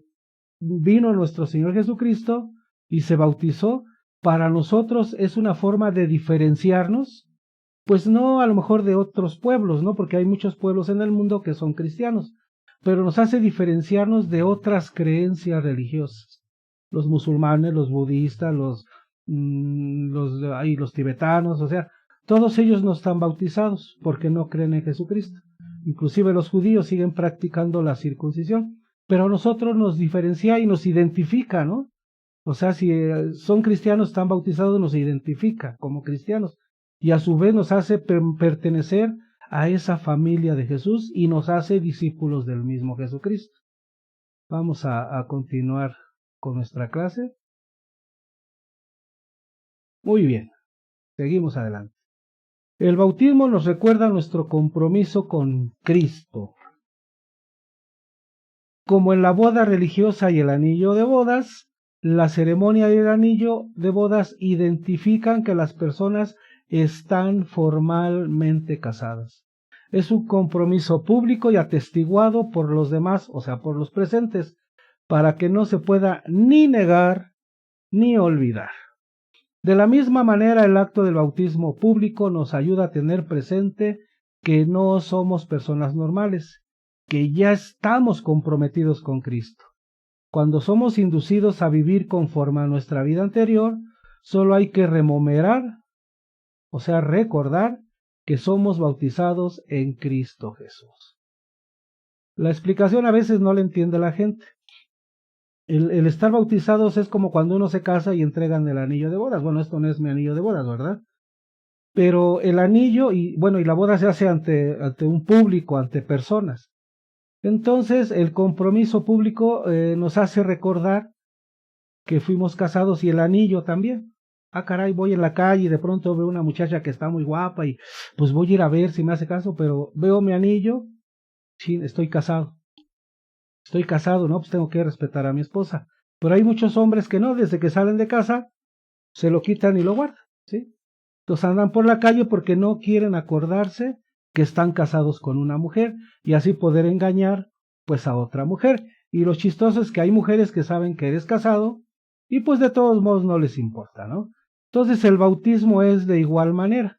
vino nuestro Señor Jesucristo y se bautizó, para nosotros es una forma de diferenciarnos, pues no a lo mejor de otros pueblos, ¿no? Porque hay muchos pueblos en el mundo que son cristianos, pero nos hace diferenciarnos de otras creencias religiosas. Los musulmanes, los budistas, los tibetanos, o sea, todos ellos no están bautizados porque no creen en Jesucristo. Inclusive los judíos siguen practicando la circuncisión, pero a nosotros nos diferencia y nos identifica, ¿no? O sea, si son cristianos, están bautizados, nos identifica como cristianos y a su vez nos hace pertenecer a esa familia de Jesús y nos hace discípulos del mismo Jesucristo. Vamos a continuar con nuestra clase. Muy bien, seguimos adelante. El bautismo nos recuerda nuestro compromiso con Cristo. Como en la boda religiosa y el anillo de bodas, la ceremonia y el anillo de bodas identifican que las personas están formalmente casadas. Es un compromiso público y atestiguado por los demás, o sea, por los presentes, para que no se pueda ni negar ni olvidar. De la misma manera, el acto del bautismo público nos ayuda a tener presente que no somos personas normales, que ya estamos comprometidos con Cristo. Cuando somos inducidos a vivir conforme a nuestra vida anterior, solo hay que rememorar, o sea, recordar que somos bautizados en Cristo Jesús. La explicación a veces no la entiende la gente. El estar bautizados es como cuando uno se casa y entregan el anillo de bodas. Bueno, esto no es mi anillo de bodas, ¿verdad? Pero el anillo y la boda se hace ante un público, ante personas. Entonces, el compromiso público nos hace recordar que fuimos casados y el anillo también. ah, caray, voy en la calle y de pronto veo una muchacha que está muy guapa y pues voy a ir a ver si me hace caso, pero veo mi anillo, sí, estoy casado, ¿no? Pues tengo que respetar a mi esposa. Pero hay muchos hombres que no, desde que salen de casa, se lo quitan y lo guardan, ¿sí? Entonces andan por la calle porque no quieren acordarse que están casados con una mujer y así poder engañar pues a otra mujer. Y lo chistoso es que hay mujeres que saben que eres casado y pues de todos modos no les importa, ¿no? Entonces el bautismo es de igual manera.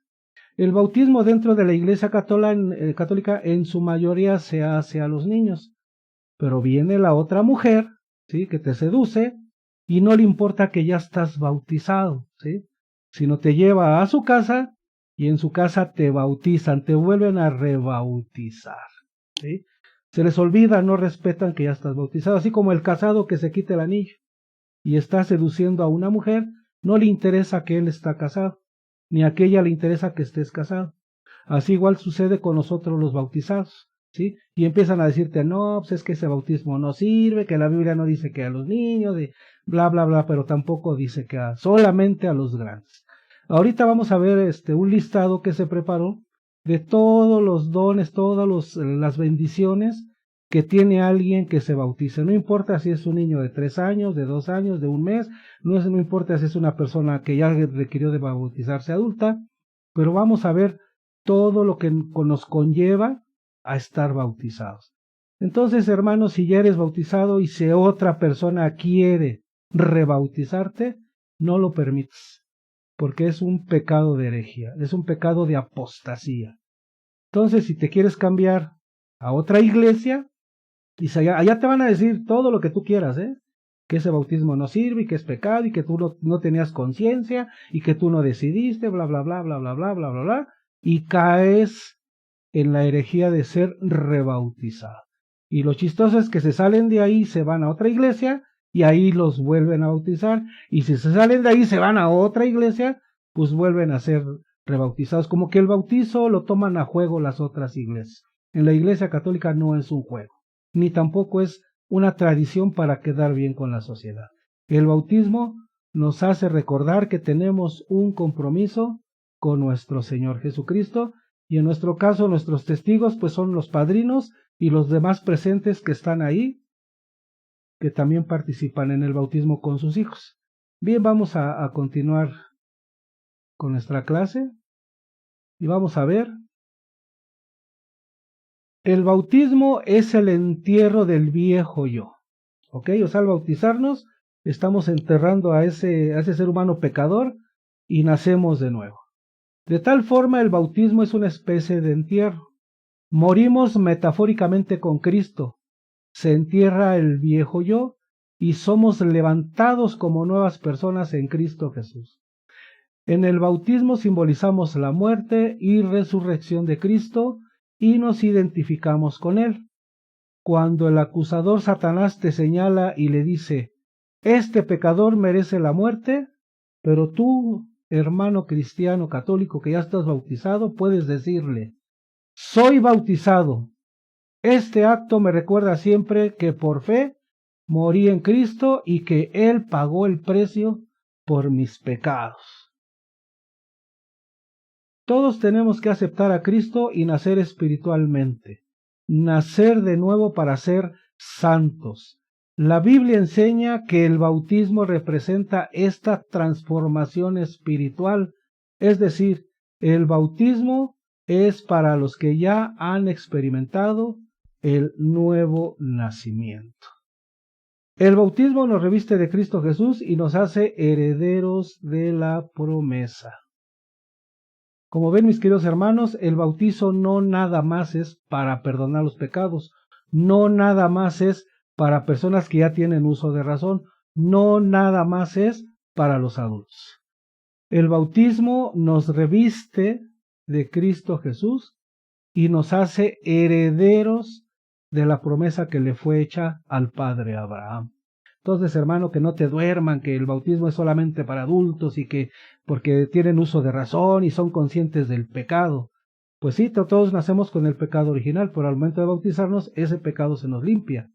El bautismo dentro de la Iglesia católica en su mayoría se hace a los niños, pero viene la otra mujer, ¿sí? Que te seduce y no le importa que ya estás bautizado, ¿sí? Sino te lleva a su casa y en su casa te bautizan, te vuelven a rebautizar, ¿sí? Se les olvida, no respetan que ya estás bautizado, así como el casado que se quita el anillo y está seduciendo a una mujer, no le interesa que él está casado, ni a aquella le interesa que estés casado. Así igual sucede con nosotros los bautizados, ¿sí? Y empiezan a decirte, no, pues es que ese bautismo no sirve, que la Biblia no dice que a los niños, de bla, bla, bla, pero tampoco dice que solamente a los grandes. Ahorita vamos a ver un listado que se preparó de todos los dones, todas las bendiciones que tiene alguien que se bautice. No importa si es un niño de 3 años, de 2 años, de un mes, no importa si es una persona que ya requirió de bautizarse adulta, pero vamos a ver todo lo que nos conlleva a estar bautizados. Entonces, hermanos, si ya eres bautizado y si otra persona quiere rebautizarte, no lo permitas, porque es un pecado de herejía, es un pecado de apostasía. Entonces, si te quieres cambiar a otra iglesia, y allá te van a decir todo lo que tú quieras, que ese bautismo no sirve y que es pecado y que tú no tenías conciencia y que tú no decidiste, bla, bla, bla, bla, bla, bla, bla, bla, bla, y caes en la herejía de ser rebautizado. Y lo chistoso es que se salen de ahí, se van a otra iglesia y ahí los vuelven a bautizar, y si se salen de ahí, se van a otra iglesia, pues vuelven a ser rebautizados, como que el bautizo lo toman a juego las otras iglesias. En la Iglesia Católica no es un juego, ni tampoco es una tradición para quedar bien con la sociedad. El bautismo nos hace recordar que tenemos un compromiso con nuestro Señor Jesucristo, y en nuestro caso nuestros testigos pues son los padrinos y los demás presentes que están ahí, que también participan en el bautismo con sus hijos. Bien, vamos a continuar con nuestra clase y vamos a ver. El bautismo es el entierro del viejo yo, ¿ok? O sea, al bautizarnos estamos enterrando a ese ser humano pecador y nacemos de nuevo. De tal forma, el bautismo es una especie de entierro. Morimos metafóricamente con Cristo, se entierra el viejo yo y somos levantados como nuevas personas en Cristo Jesús. En el bautismo simbolizamos la muerte y resurrección de Cristo y nos identificamos con Él. Cuando el acusador Satanás te señala y le dice, este pecador merece la muerte, pero tú, hermano cristiano católico que ya estás bautizado, puedes decirle, soy bautizado. Este acto me recuerda siempre que por fe morí en Cristo y que Él pagó el precio por mis pecados. Todos tenemos que aceptar a Cristo y nacer espiritualmente, nacer de nuevo para ser santos. La Biblia enseña que el bautismo representa esta transformación espiritual, es decir, el bautismo es para los que ya han experimentado el nuevo nacimiento. El bautismo nos reviste de Cristo Jesús y nos hace herederos de la promesa. Como ven, mis queridos hermanos, el bautizo no nada más es para perdonar los pecados, no nada más es para personas que ya tienen uso de razón, no nada más es para los adultos. El bautismo nos reviste de Cristo Jesús y nos hace herederos de la promesa que le fue hecha al padre Abraham. Entonces, hermano, que no te duerman, que el bautismo es solamente para adultos y que porque tienen uso de razón y son conscientes del pecado. Pues sí, todos nacemos con el pecado original, pero al momento de bautizarnos, ese pecado se nos limpia.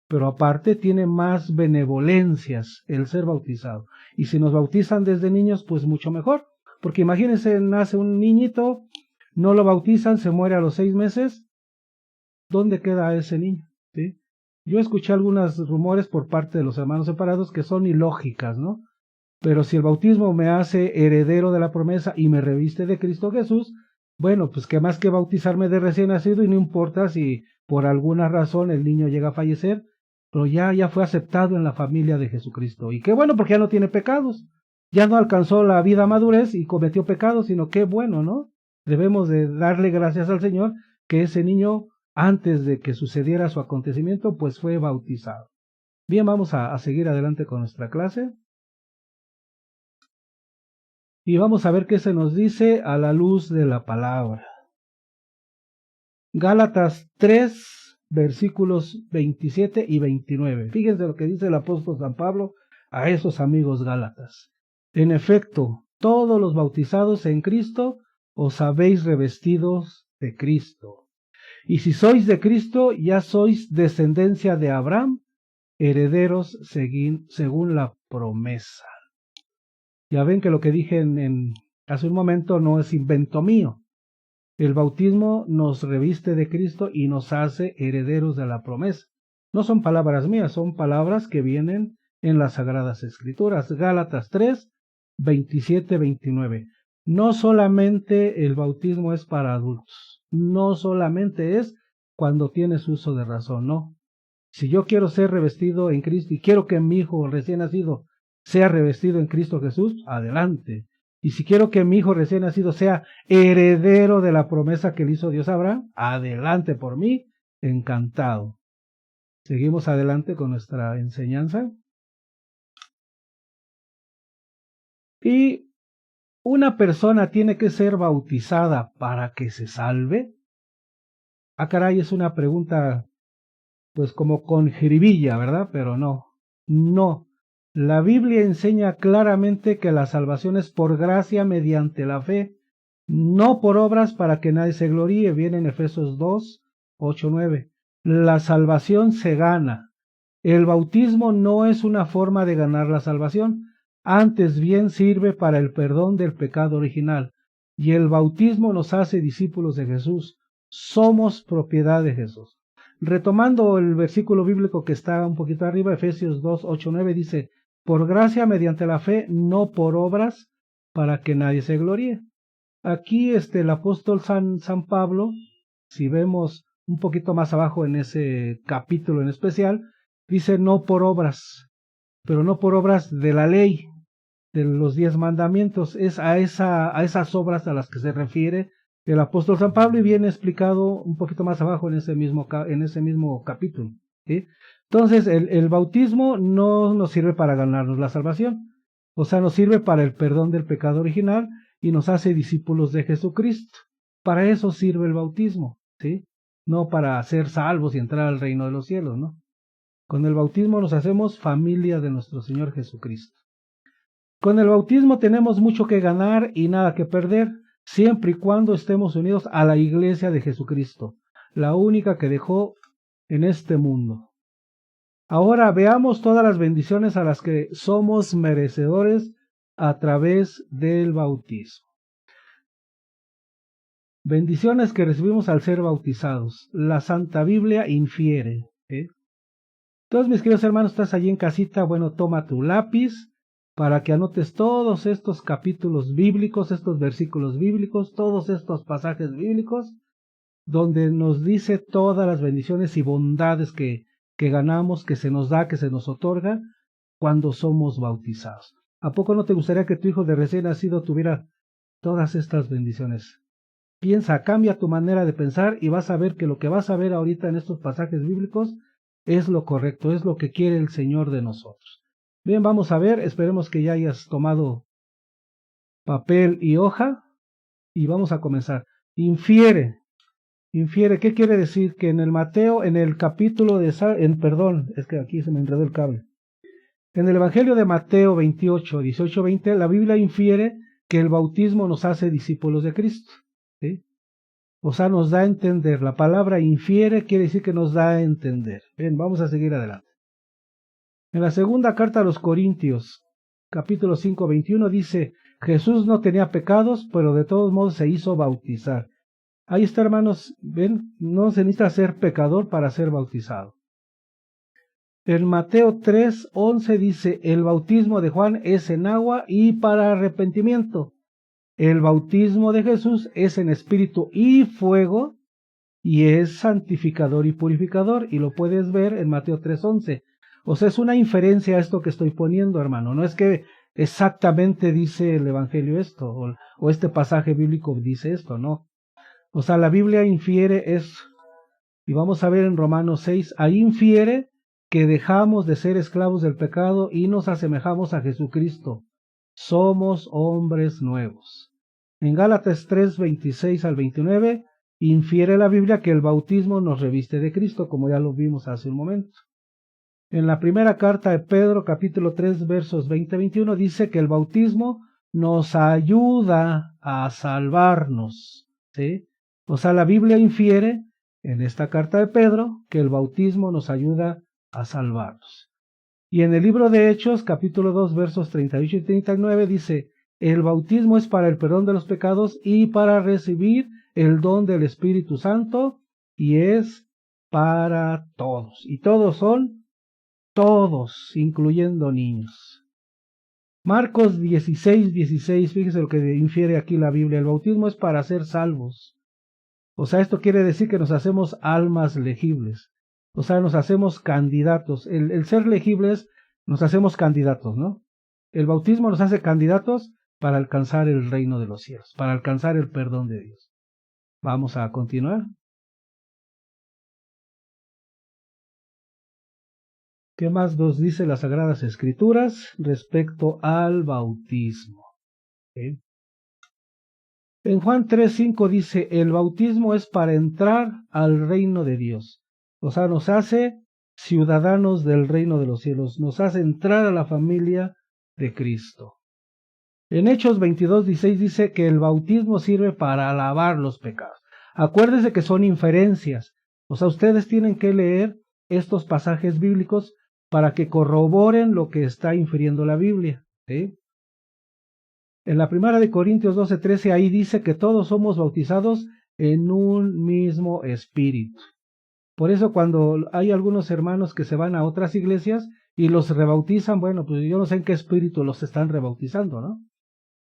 pero aparte tiene más benevolencias el ser bautizado. Y si nos bautizan desde niños, pues mucho mejor, porque imagínense, nace un niñito, no lo bautizan, se muere a los 6 meses, ¿dónde queda ese niño? ¿Sí? Yo escuché algunos rumores por parte de los hermanos separados que son ilógicas, ¿no? Pero si el bautismo me hace heredero de la promesa y me reviste de Cristo Jesús, bueno, pues que más que bautizarme de recién nacido, y no importa si por alguna razón el niño llega a fallecer, pero ya fue aceptado en la familia de Jesucristo. Y qué bueno, porque ya no tiene pecados, ya no alcanzó la vida madurez y cometió pecados, sino qué bueno, ¿no? Debemos de darle gracias al Señor que ese niño, antes de que sucediera su acontecimiento, pues fue bautizado. Bien, vamos a seguir adelante con nuestra clase. Y vamos a ver qué se nos dice a la luz de la palabra. Gálatas 3, versículos 27 y 29. Fíjense lo que dice el apóstol San Pablo a esos amigos gálatas. En efecto, todos los bautizados en Cristo os habéis revestidos de Cristo. Y si sois de Cristo, ya sois descendencia de Abraham, herederos según la promesa. Ya ven que lo que dije hace un momento no es invento mío. El bautismo nos reviste de Cristo y nos hace herederos de la promesa. No son palabras mías, son palabras que vienen en las Sagradas Escrituras. Gálatas 3, 27, 29. No solamente el bautismo es para adultos, no solamente es cuando tienes uso de razón, no. Si yo quiero ser revestido en Cristo y quiero que mi hijo recién nacido sea revestido en Cristo Jesús, adelante. Y si quiero que mi hijo recién nacido sea heredero de la promesa que le hizo Dios a Abraham, adelante por mí, encantado. Seguimos adelante con nuestra enseñanza. Y una persona tiene que ser bautizada para que se salve. Ah, caray, es una pregunta pues como con jiribilla, ¿verdad? Pero no. La Biblia enseña claramente que la salvación es por gracia mediante la fe, no por obras para que nadie se gloríe. Viene en Efesios 2, 8, 9. La salvación se gana. El bautismo no es una forma de ganar la salvación, antes bien sirve para el perdón del pecado original. Y el bautismo nos hace discípulos de Jesús. Somos propiedad de Jesús. Retomando el versículo bíblico que está un poquito arriba, Efesios 2, 8, 9, dice, por gracia mediante la fe, no por obras, para que nadie se gloríe. Aquí el apóstol San Pablo, si vemos un poquito más abajo en ese capítulo en especial, dice no por obras, pero no por obras de la ley, de los 10 mandamientos, es a esas obras a las que se refiere el apóstol San Pablo, y viene explicado un poquito más abajo en ese mismo capítulo. ¿Sí? Entonces, el bautismo no nos sirve para ganarnos la salvación, o sea, nos sirve para el perdón del pecado original y nos hace discípulos de Jesucristo. Para eso sirve el bautismo, ¿sí? No para ser salvos y entrar al reino de los cielos, ¿no? Con el bautismo nos hacemos familia de nuestro Señor Jesucristo. Con el bautismo tenemos mucho que ganar y nada que perder, siempre y cuando estemos unidos a la iglesia de Jesucristo, la única que dejó en este mundo. Ahora veamos todas las bendiciones a las que somos merecedores a través del bautismo. Bendiciones que recibimos al ser bautizados. La Santa Biblia infiere. Entonces, mis queridos hermanos, estás allí en casita, bueno, toma tu lápiz para que anotes todos estos capítulos bíblicos, estos versículos bíblicos, todos estos pasajes bíblicos, donde nos dice todas las bendiciones y bondades que ganamos, que se nos da, que se nos otorga cuando somos bautizados. ¿A poco no te gustaría que tu hijo de recién nacido tuviera todas estas bendiciones? Piensa, cambia tu manera de pensar y vas a ver que lo que vas a ver ahorita en estos pasajes bíblicos es lo correcto, es lo que quiere el Señor de nosotros. Bien, vamos a ver, esperemos que ya hayas tomado papel y hoja y vamos a comenzar. Infiere, ¿qué quiere decir? Que en el Mateo, en el capítulo de, perdón, es que aquí se me enredó el cable. En el Evangelio de Mateo 28, 18, 20, la Biblia infiere que el bautismo nos hace discípulos de Cristo. ¿Sí? O sea, nos da a entender. La palabra infiere quiere decir que nos da a entender. Bien, vamos a seguir adelante. En la segunda carta a los Corintios, capítulo 5, 21, dice, Jesús no tenía pecados, pero de todos modos se hizo bautizar. Ahí está, hermanos, ven, no se necesita ser pecador para ser bautizado. En Mateo 3, 11 dice, el bautismo de Juan es en agua y para arrepentimiento. El bautismo de Jesús es en espíritu y fuego y es santificador y purificador. Y lo puedes ver en Mateo 3, 11. O sea, es una inferencia a esto que estoy poniendo, hermano. No es que exactamente dice el Evangelio esto o este pasaje bíblico dice esto, no. O sea, la Biblia infiere eso. Y vamos a ver en Romanos 6, ahí infiere que dejamos de ser esclavos del pecado y nos asemejamos a Jesucristo. Somos hombres nuevos. En Gálatas 3, 26 al 29, infiere la Biblia que el bautismo nos reviste de Cristo, como ya lo vimos hace un momento. En la primera carta de Pedro, capítulo 3, versos 20-21, dice que el bautismo nos ayuda a salvarnos, ¿sí? O sea, la Biblia infiere en esta carta de Pedro que el bautismo nos ayuda a salvarnos. Y en el libro de Hechos, capítulo 2, versos 38 y 39, dice, el bautismo es para el perdón de los pecados y para recibir el don del Espíritu Santo, y es para todos. Y todos son todos, incluyendo niños. Marcos 16, 16, fíjese lo que infiere aquí la Biblia, el bautismo es para ser salvos. O sea, esto quiere decir que nos hacemos almas legibles. O sea, nos hacemos candidatos. El ser legibles, nos hacemos candidatos, ¿no? El bautismo nos hace candidatos para alcanzar el reino de los cielos, para alcanzar el perdón de Dios. Vamos a continuar. ¿Qué más nos dice las Sagradas Escrituras respecto al bautismo? ¿Sí? En Juan 3:5 dice, el bautismo es para entrar al reino de Dios. O sea, nos hace ciudadanos del reino de los cielos, nos hace entrar a la familia de Cristo. En Hechos 22:16 dice que el bautismo sirve para lavar los pecados. Acuérdense que son inferencias. O sea, ustedes tienen que leer estos pasajes bíblicos para que corroboren lo que está infiriendo la Biblia, ¿sí? En la primera de Corintios 12:13 ahí dice que todos somos bautizados en un mismo espíritu. Por eso cuando hay algunos hermanos que se van a otras iglesias y los rebautizan, bueno, pues yo no sé en qué espíritu los están rebautizando, ¿no?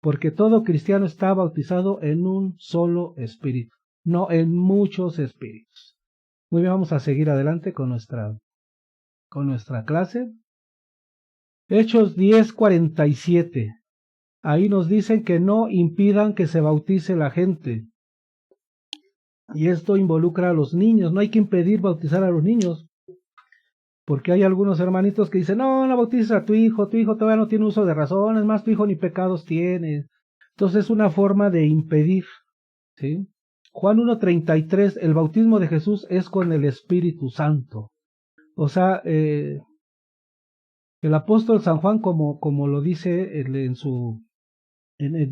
Porque todo cristiano está bautizado en un solo espíritu, no en muchos espíritus. Muy bien, vamos a seguir adelante con nuestra clase. Hechos 10:47. Ahí nos dicen que no impidan que se bautice la gente. Y esto involucra a los niños. No hay que impedir bautizar a los niños. Porque hay algunos hermanitos que dicen, no bautices a tu hijo todavía no tiene uso de razón, es más, tu hijo ni pecados tiene. Entonces es una forma de impedir, ¿sí? Juan 1:33, el bautismo de Jesús es con el Espíritu Santo. O sea, el apóstol San Juan, como lo dice en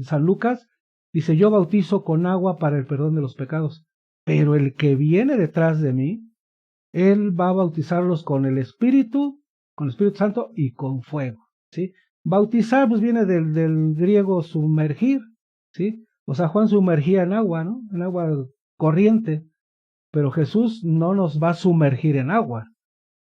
San Lucas, dice, yo bautizo con agua para el perdón de los pecados, pero el que viene detrás de mí, él va a bautizarlos con el Espíritu Santo y con fuego, ¿sí? Bautizar, pues viene del griego sumergir, ¿sí? O sea, Juan sumergía en agua, ¿no? En agua corriente, pero Jesús no nos va a sumergir en agua.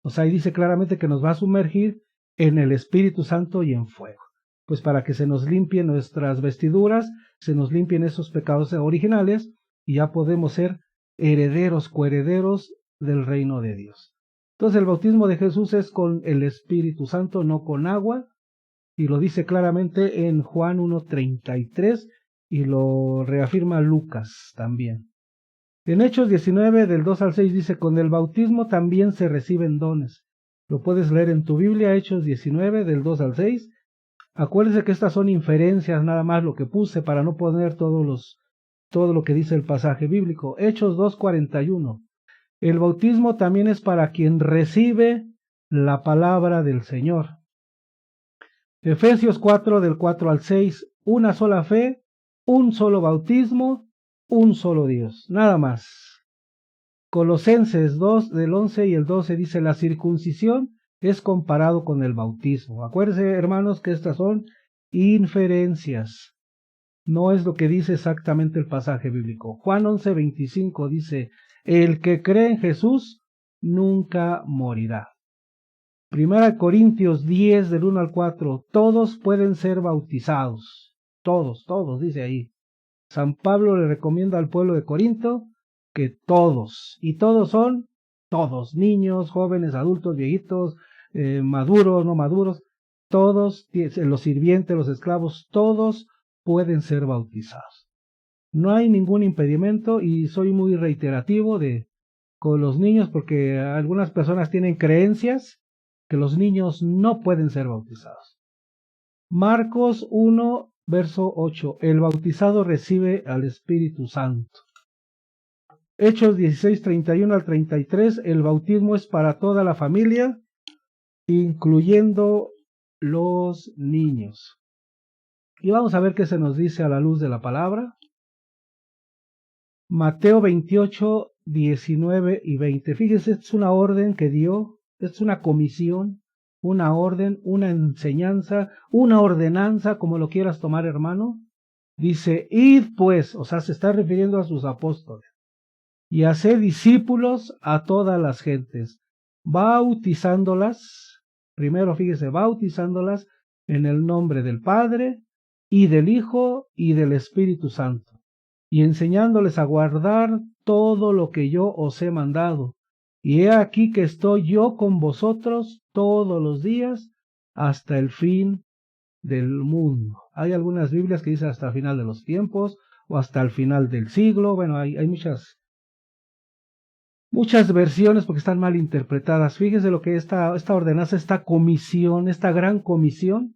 O sea, ahí dice claramente que nos va a sumergir en el Espíritu Santo y en fuego. Pues para que se nos limpien nuestras vestiduras, se nos limpien esos pecados originales y ya podemos ser herederos, coherederos del reino de Dios. Entonces el bautismo de Jesús es con el Espíritu Santo, no con agua, y lo dice claramente en Juan 1:33 y lo reafirma Lucas también. En Hechos 19 del 2 al 6 dice, con el bautismo también se reciben dones. Lo puedes leer en tu Biblia, Hechos 19 del 2 al 6. Acuérdense que estas son inferencias, nada más lo que puse para no poner todo lo que dice el pasaje bíblico. Hechos 2:41. El bautismo también es para quien recibe la palabra del Señor. Efesios 4 del 4 al 6. Una sola fe, un solo bautismo un solo Dios, nada más. Colosenses 2, del 11 y el 12 dice, la circuncisión es comparado con el bautismo. Acuérdense, hermanos, que estas son inferencias. No es lo que dice exactamente el pasaje bíblico. Juan 11:25 dice, el que cree en Jesús nunca morirá. Primera Corintios 10, del 1 al 4, todos pueden ser bautizados. Todos, dice ahí. San Pablo le recomienda al pueblo de Corinto que todos, y todos son todos, niños, jóvenes, adultos, viejitos, maduros, no maduros, todos, los sirvientes, los esclavos, todos pueden ser bautizados. No hay ningún impedimento y soy muy reiterativo con los niños porque algunas personas tienen creencias que los niños no pueden ser bautizados. Marcos 1, verso 8. El bautizado recibe al Espíritu Santo. Hechos 16, 31 al 33. El bautismo es para toda la familia, incluyendo los niños. Y vamos a ver qué se nos dice a la luz de la palabra. Mateo 28, 19 y 20. Fíjense, es una orden que dio, es una comisión, una orden, una enseñanza, una ordenanza, como lo quieras tomar, hermano. Dice, id pues, o sea, se está refiriendo a sus apóstoles, y haced discípulos a todas las gentes, bautizándolas, primero fíjese, bautizándolas en el nombre del Padre, y del Hijo, y del Espíritu Santo, y enseñándoles a guardar todo lo que yo os he mandado. Y he aquí que estoy yo con vosotros todos los días hasta el fin del mundo. Hay algunas Biblias que dicen hasta el final de los tiempos o hasta el final del siglo. Bueno, hay muchas versiones porque están mal interpretadas. Fíjese lo que esta ordenanza, esta comisión, esta gran comisión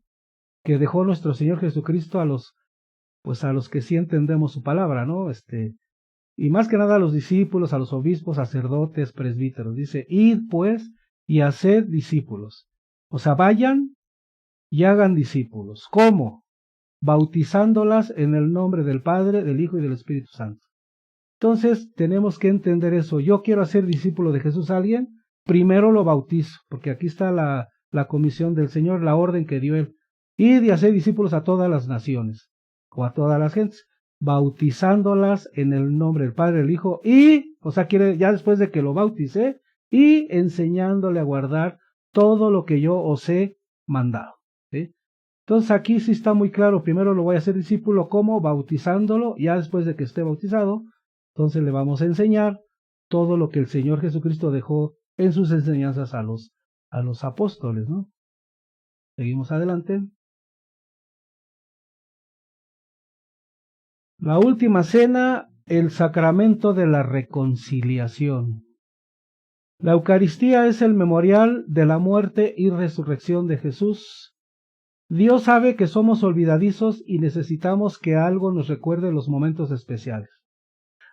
que dejó nuestro Señor Jesucristo a los que sí entendemos su palabra, ¿no? Y más que nada a los discípulos, a los obispos, sacerdotes, presbíteros. Dice, id pues y haced discípulos. O sea, vayan y hagan discípulos. ¿Cómo? Bautizándolas en el nombre del Padre, del Hijo y del Espíritu Santo. Entonces, tenemos que entender eso. Yo quiero hacer discípulo de Jesús a alguien, primero lo bautizo, porque aquí está la comisión del Señor, la orden que dio Él. Id y hacer discípulos a todas las naciones, o a todas las gentes, bautizándolas en el nombre del Padre, del Hijo, y, o sea, quiere, ya después de que lo bauticé, y enseñándole a guardar todo lo que yo os he mandado. ¿Sí? Entonces aquí sí está muy claro, primero lo voy a hacer discípulo, ¿cómo? Bautizándolo, ya después de que esté bautizado, entonces le vamos a enseñar todo lo que el Señor Jesucristo dejó en sus enseñanzas a los apóstoles, ¿no? Seguimos adelante. La última cena, el sacramento de la reconciliación. La Eucaristía es el memorial de la muerte y resurrección de Jesús. Dios sabe que somos olvidadizos y necesitamos que algo nos recuerde los momentos especiales.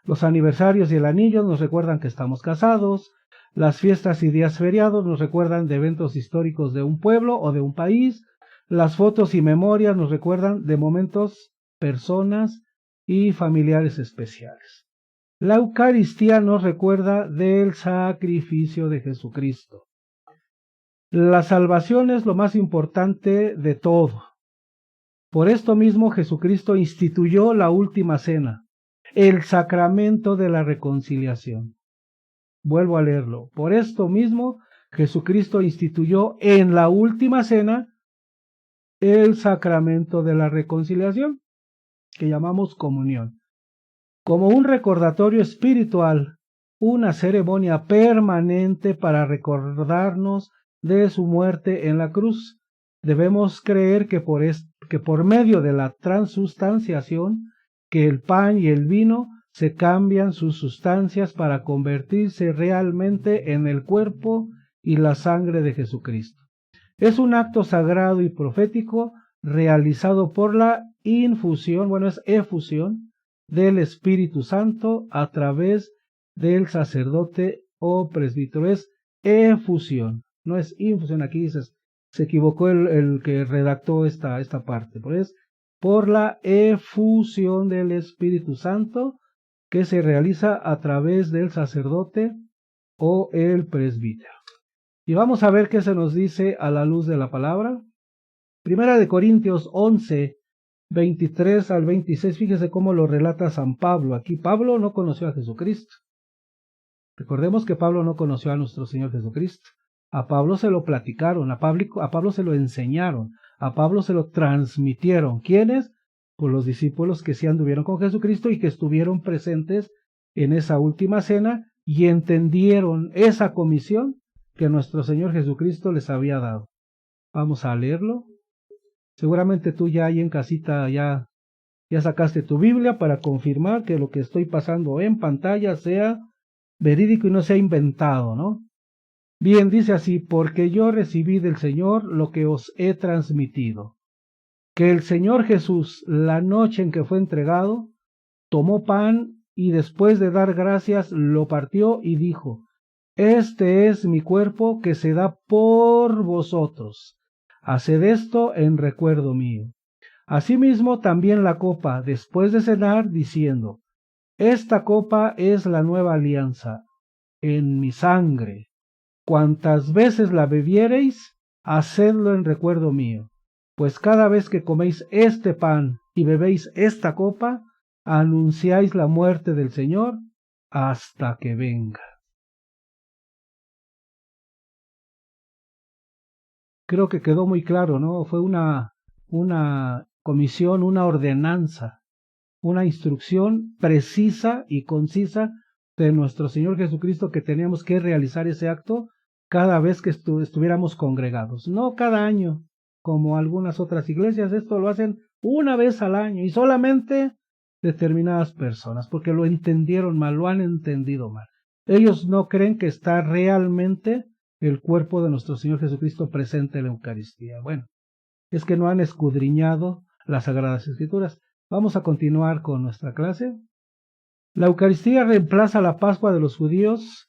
Los aniversarios y el anillo nos recuerdan que estamos casados. Las fiestas y días feriados nos recuerdan de eventos históricos de un pueblo o de un país. Las fotos y memorias nos recuerdan de momentos, personas y familiares especiales. La Eucaristía nos recuerda del sacrificio de Jesucristo. La salvación es lo más importante de todo. Por esto mismo Jesucristo instituyó la última cena, el sacramento de la reconciliación. Vuelvo a leerlo. Por esto mismo Jesucristo instituyó en la última cena el sacramento de la reconciliación, que llamamos comunión, como un recordatorio espiritual, una ceremonia permanente para recordarnos de su muerte en la cruz. Debemos creer que por medio de la transustanciación, que el pan y el vino se cambian sus sustancias para convertirse realmente en el cuerpo y la sangre de Jesucristo. Es un acto sagrado y profético realizado por la infusión, es efusión del Espíritu Santo a través del sacerdote o presbítero. Es efusión, no es infusión. Aquí dices, se equivocó el que redactó esta parte, pues por la efusión del Espíritu Santo que se realiza a través del sacerdote o el presbítero. Y vamos a ver qué se nos dice a la luz de la palabra. Primera de Corintios 11, 23 al 26, fíjese cómo lo relata San Pablo. Aquí Pablo no conoció a Jesucristo. Recordemos que Pablo no conoció a nuestro Señor Jesucristo. A Pablo se lo platicaron, a Pablo se lo enseñaron, a Pablo se lo transmitieron. ¿Quiénes? Pues los discípulos que sí anduvieron con Jesucristo y que estuvieron presentes en esa última cena y entendieron esa comisión que nuestro Señor Jesucristo les había dado. Vamos a leerlo. Seguramente tú ya ahí en casita ya sacaste tu Biblia para confirmar que lo que estoy pasando en pantalla sea verídico y no sea inventado, ¿no? Bien, dice así: porque yo recibí del Señor lo que os he transmitido, que el Señor Jesús, la noche en que fue entregado, tomó pan y después de dar gracias lo partió y dijo: este es mi cuerpo que se da por vosotros. Haced esto en recuerdo mío. Asimismo también la copa, después de cenar, diciendo: esta copa es la nueva alianza en mi sangre. Cuantas veces la bebiereis, hacedlo en recuerdo mío. Pues cada vez que coméis este pan y bebéis esta copa, anunciáis la muerte del Señor hasta que venga. Creo que quedó muy claro, ¿no? Fue una comisión, una ordenanza, una instrucción precisa y concisa de nuestro Señor Jesucristo, que teníamos que realizar ese acto cada vez que estuviéramos congregados. No cada año, como algunas otras iglesias. Esto lo hacen una vez al año y solamente determinadas personas, porque lo entendieron mal, lo han entendido mal. Ellos no creen que está realmente el cuerpo de nuestro Señor Jesucristo presente en la Eucaristía. Bueno, es que no han escudriñado las Sagradas Escrituras. Vamos a continuar con nuestra clase. La Eucaristía reemplaza la Pascua de los judíos.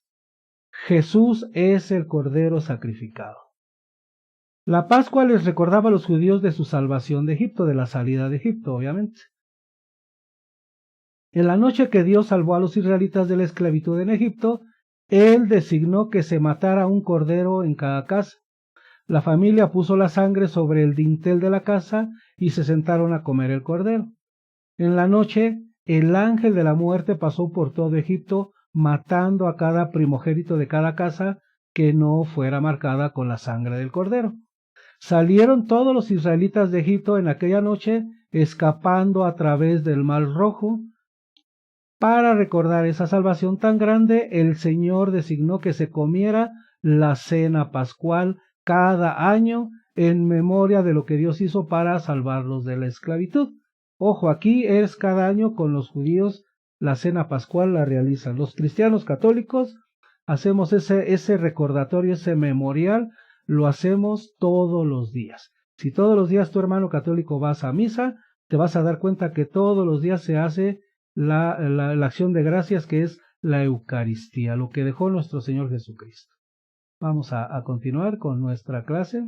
Jesús es el Cordero sacrificado. La Pascua les recordaba a los judíos de su salvación de Egipto, de la salida de Egipto, obviamente. En la noche que Dios salvó a los israelitas de la esclavitud en Egipto, Él designó que se matara un cordero en cada casa. La familia puso la sangre sobre el dintel de la casa y se sentaron a comer el cordero. En la noche, el ángel de la muerte pasó por todo Egipto, matando a cada primogénito de cada casa que no fuera marcada con la sangre del cordero. Salieron todos los israelitas de Egipto en aquella noche, escapando a través del Mar Rojo. Para recordar esa salvación tan grande, el Señor designó que se comiera la cena pascual cada año en memoria de lo que Dios hizo para salvarlos de la esclavitud. Ojo, aquí es cada año. Con los judíos la cena pascual la realizan. Los cristianos católicos hacemos ese recordatorio, ese memorial, lo hacemos todos los días. Si todos los días tu hermano católico vas a misa, te vas a dar cuenta que todos los días se hace la acción de gracias, que es la Eucaristía, lo que dejó nuestro Señor Jesucristo. Vamos a continuar con nuestra clase.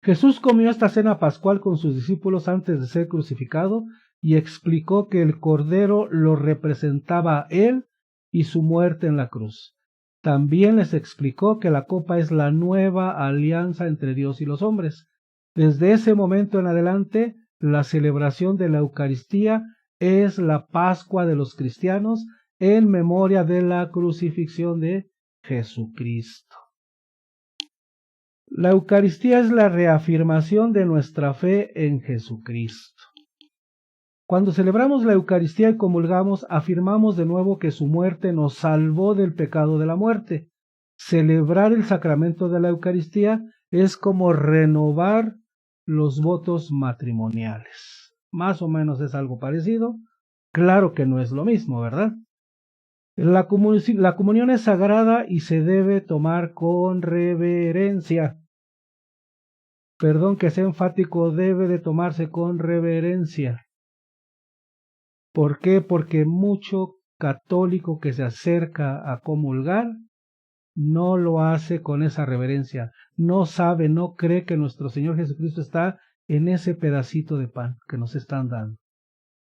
Jesús comió esta cena pascual con sus discípulos antes de ser crucificado y explicó que el cordero lo representaba a él y su muerte en la cruz. También les explicó que la copa es la nueva alianza entre Dios y los hombres. Desde ese momento en adelante, la celebración de la Eucaristía es la Pascua de los cristianos en memoria de la crucifixión de Jesucristo. La Eucaristía es la reafirmación de nuestra fe en Jesucristo. Cuando celebramos la Eucaristía y comulgamos, afirmamos de nuevo que su muerte nos salvó del pecado de la muerte. Celebrar el sacramento de la Eucaristía es como renovar los votos matrimoniales. Más o menos es algo parecido. Claro que no es lo mismo, ¿verdad? La comunión es sagrada y se debe tomar con reverencia. Perdón que sea enfático, debe de tomarse con reverencia. ¿Por qué? Porque mucho católico que se acerca a comulgar no lo hace con esa reverencia. No sabe, no cree que nuestro Señor Jesucristo está en ese pedacito de pan que nos están dando.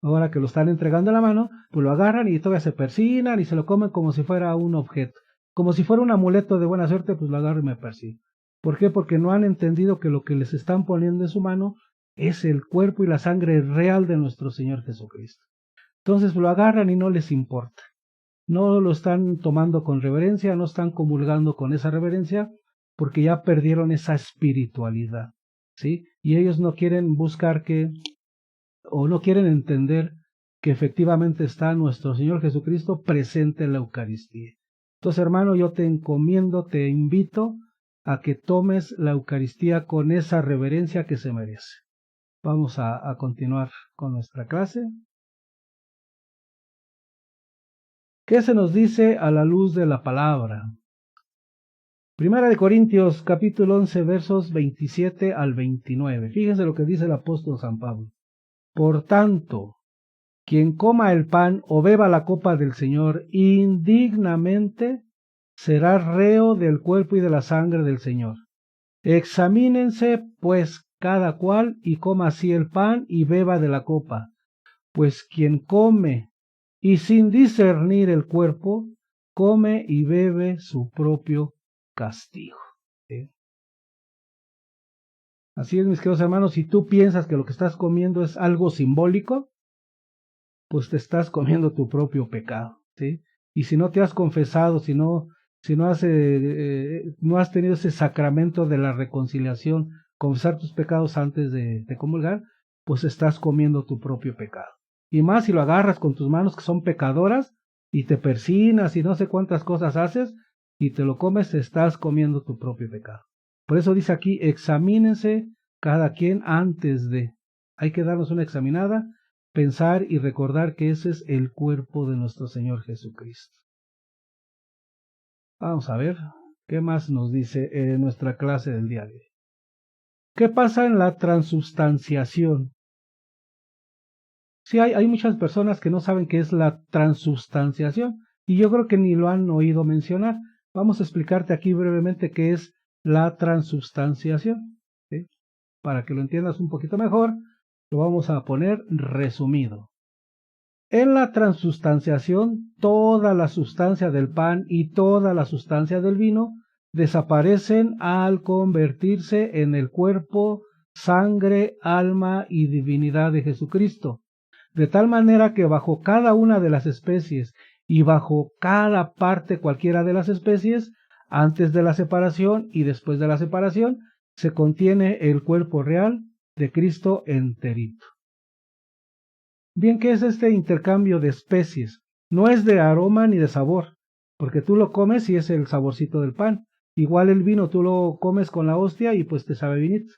Ahora que lo están entregando en la mano, pues lo agarran y todavía se persignan y se lo comen como si fuera un objeto. Como si fuera un amuleto de buena suerte, pues lo agarro y me persigo. ¿Por qué? Porque no han entendido que lo que les están poniendo en su mano es el cuerpo y la sangre real de nuestro Señor Jesucristo. Entonces lo agarran y no les importa. No lo están tomando con reverencia, no están comulgando con esa reverencia, porque ya perdieron esa espiritualidad, ¿sí? Y ellos no quieren buscar o no quieren entender que efectivamente está nuestro Señor Jesucristo presente en la Eucaristía. Entonces, hermano, yo te encomiendo, te invito a que tomes la Eucaristía con esa reverencia que se merece. Vamos a continuar con nuestra clase. ¿Qué se nos dice a la luz de la palabra? Primera de Corintios, capítulo 11, versos 27 al 29. Fíjense lo que dice el apóstol San Pablo. Por tanto, quien coma el pan o beba la copa del Señor indignamente, será reo del cuerpo y de la sangre del Señor. Examínense, pues, cada cual y coma así el pan y beba de la copa. Pues quien come y sin discernir el cuerpo, come y bebe su propio castigo. ¿Sí? Así es, mis queridos hermanos, si tú piensas que lo que estás comiendo es algo simbólico, pues te estás comiendo tu propio pecado, ¿sí? Y si no te has confesado, si no has tenido ese sacramento de la reconciliación, confesar tus pecados antes de comulgar, pues estás comiendo tu propio pecado. Y más si lo agarras con tus manos que son pecadoras y te persinas y no sé cuántas cosas haces y te lo comes, te estás comiendo tu propio pecado. Por eso dice aquí, examínense cada quien antes de. Hay que darnos una examinada, pensar y recordar que ese es el cuerpo de nuestro Señor Jesucristo. Vamos a ver qué más nos dice en nuestra clase del día de hoy. ¿Qué pasa en la transubstanciación? Sí, hay muchas personas que no saben qué es la transubstanciación y yo creo que ni lo han oído mencionar. Vamos a explicarte aquí brevemente qué es la transubstanciación, ¿sí? Para que lo entiendas un poquito mejor, lo vamos a poner resumido. En la transubstanciación, toda la sustancia del pan y toda la sustancia del vino desaparecen al convertirse en el cuerpo, sangre, alma y divinidad de Jesucristo, de tal manera que bajo cada una de las especies y bajo cada parte cualquiera de las especies, antes de la separación y después de la separación, se contiene el cuerpo real de Cristo enterito. Bien, ¿qué es este intercambio de especies? No es de aroma ni de sabor, porque tú lo comes y es el saborcito del pan. Igual el vino tú lo comes con la hostia y pues te sabe vinito.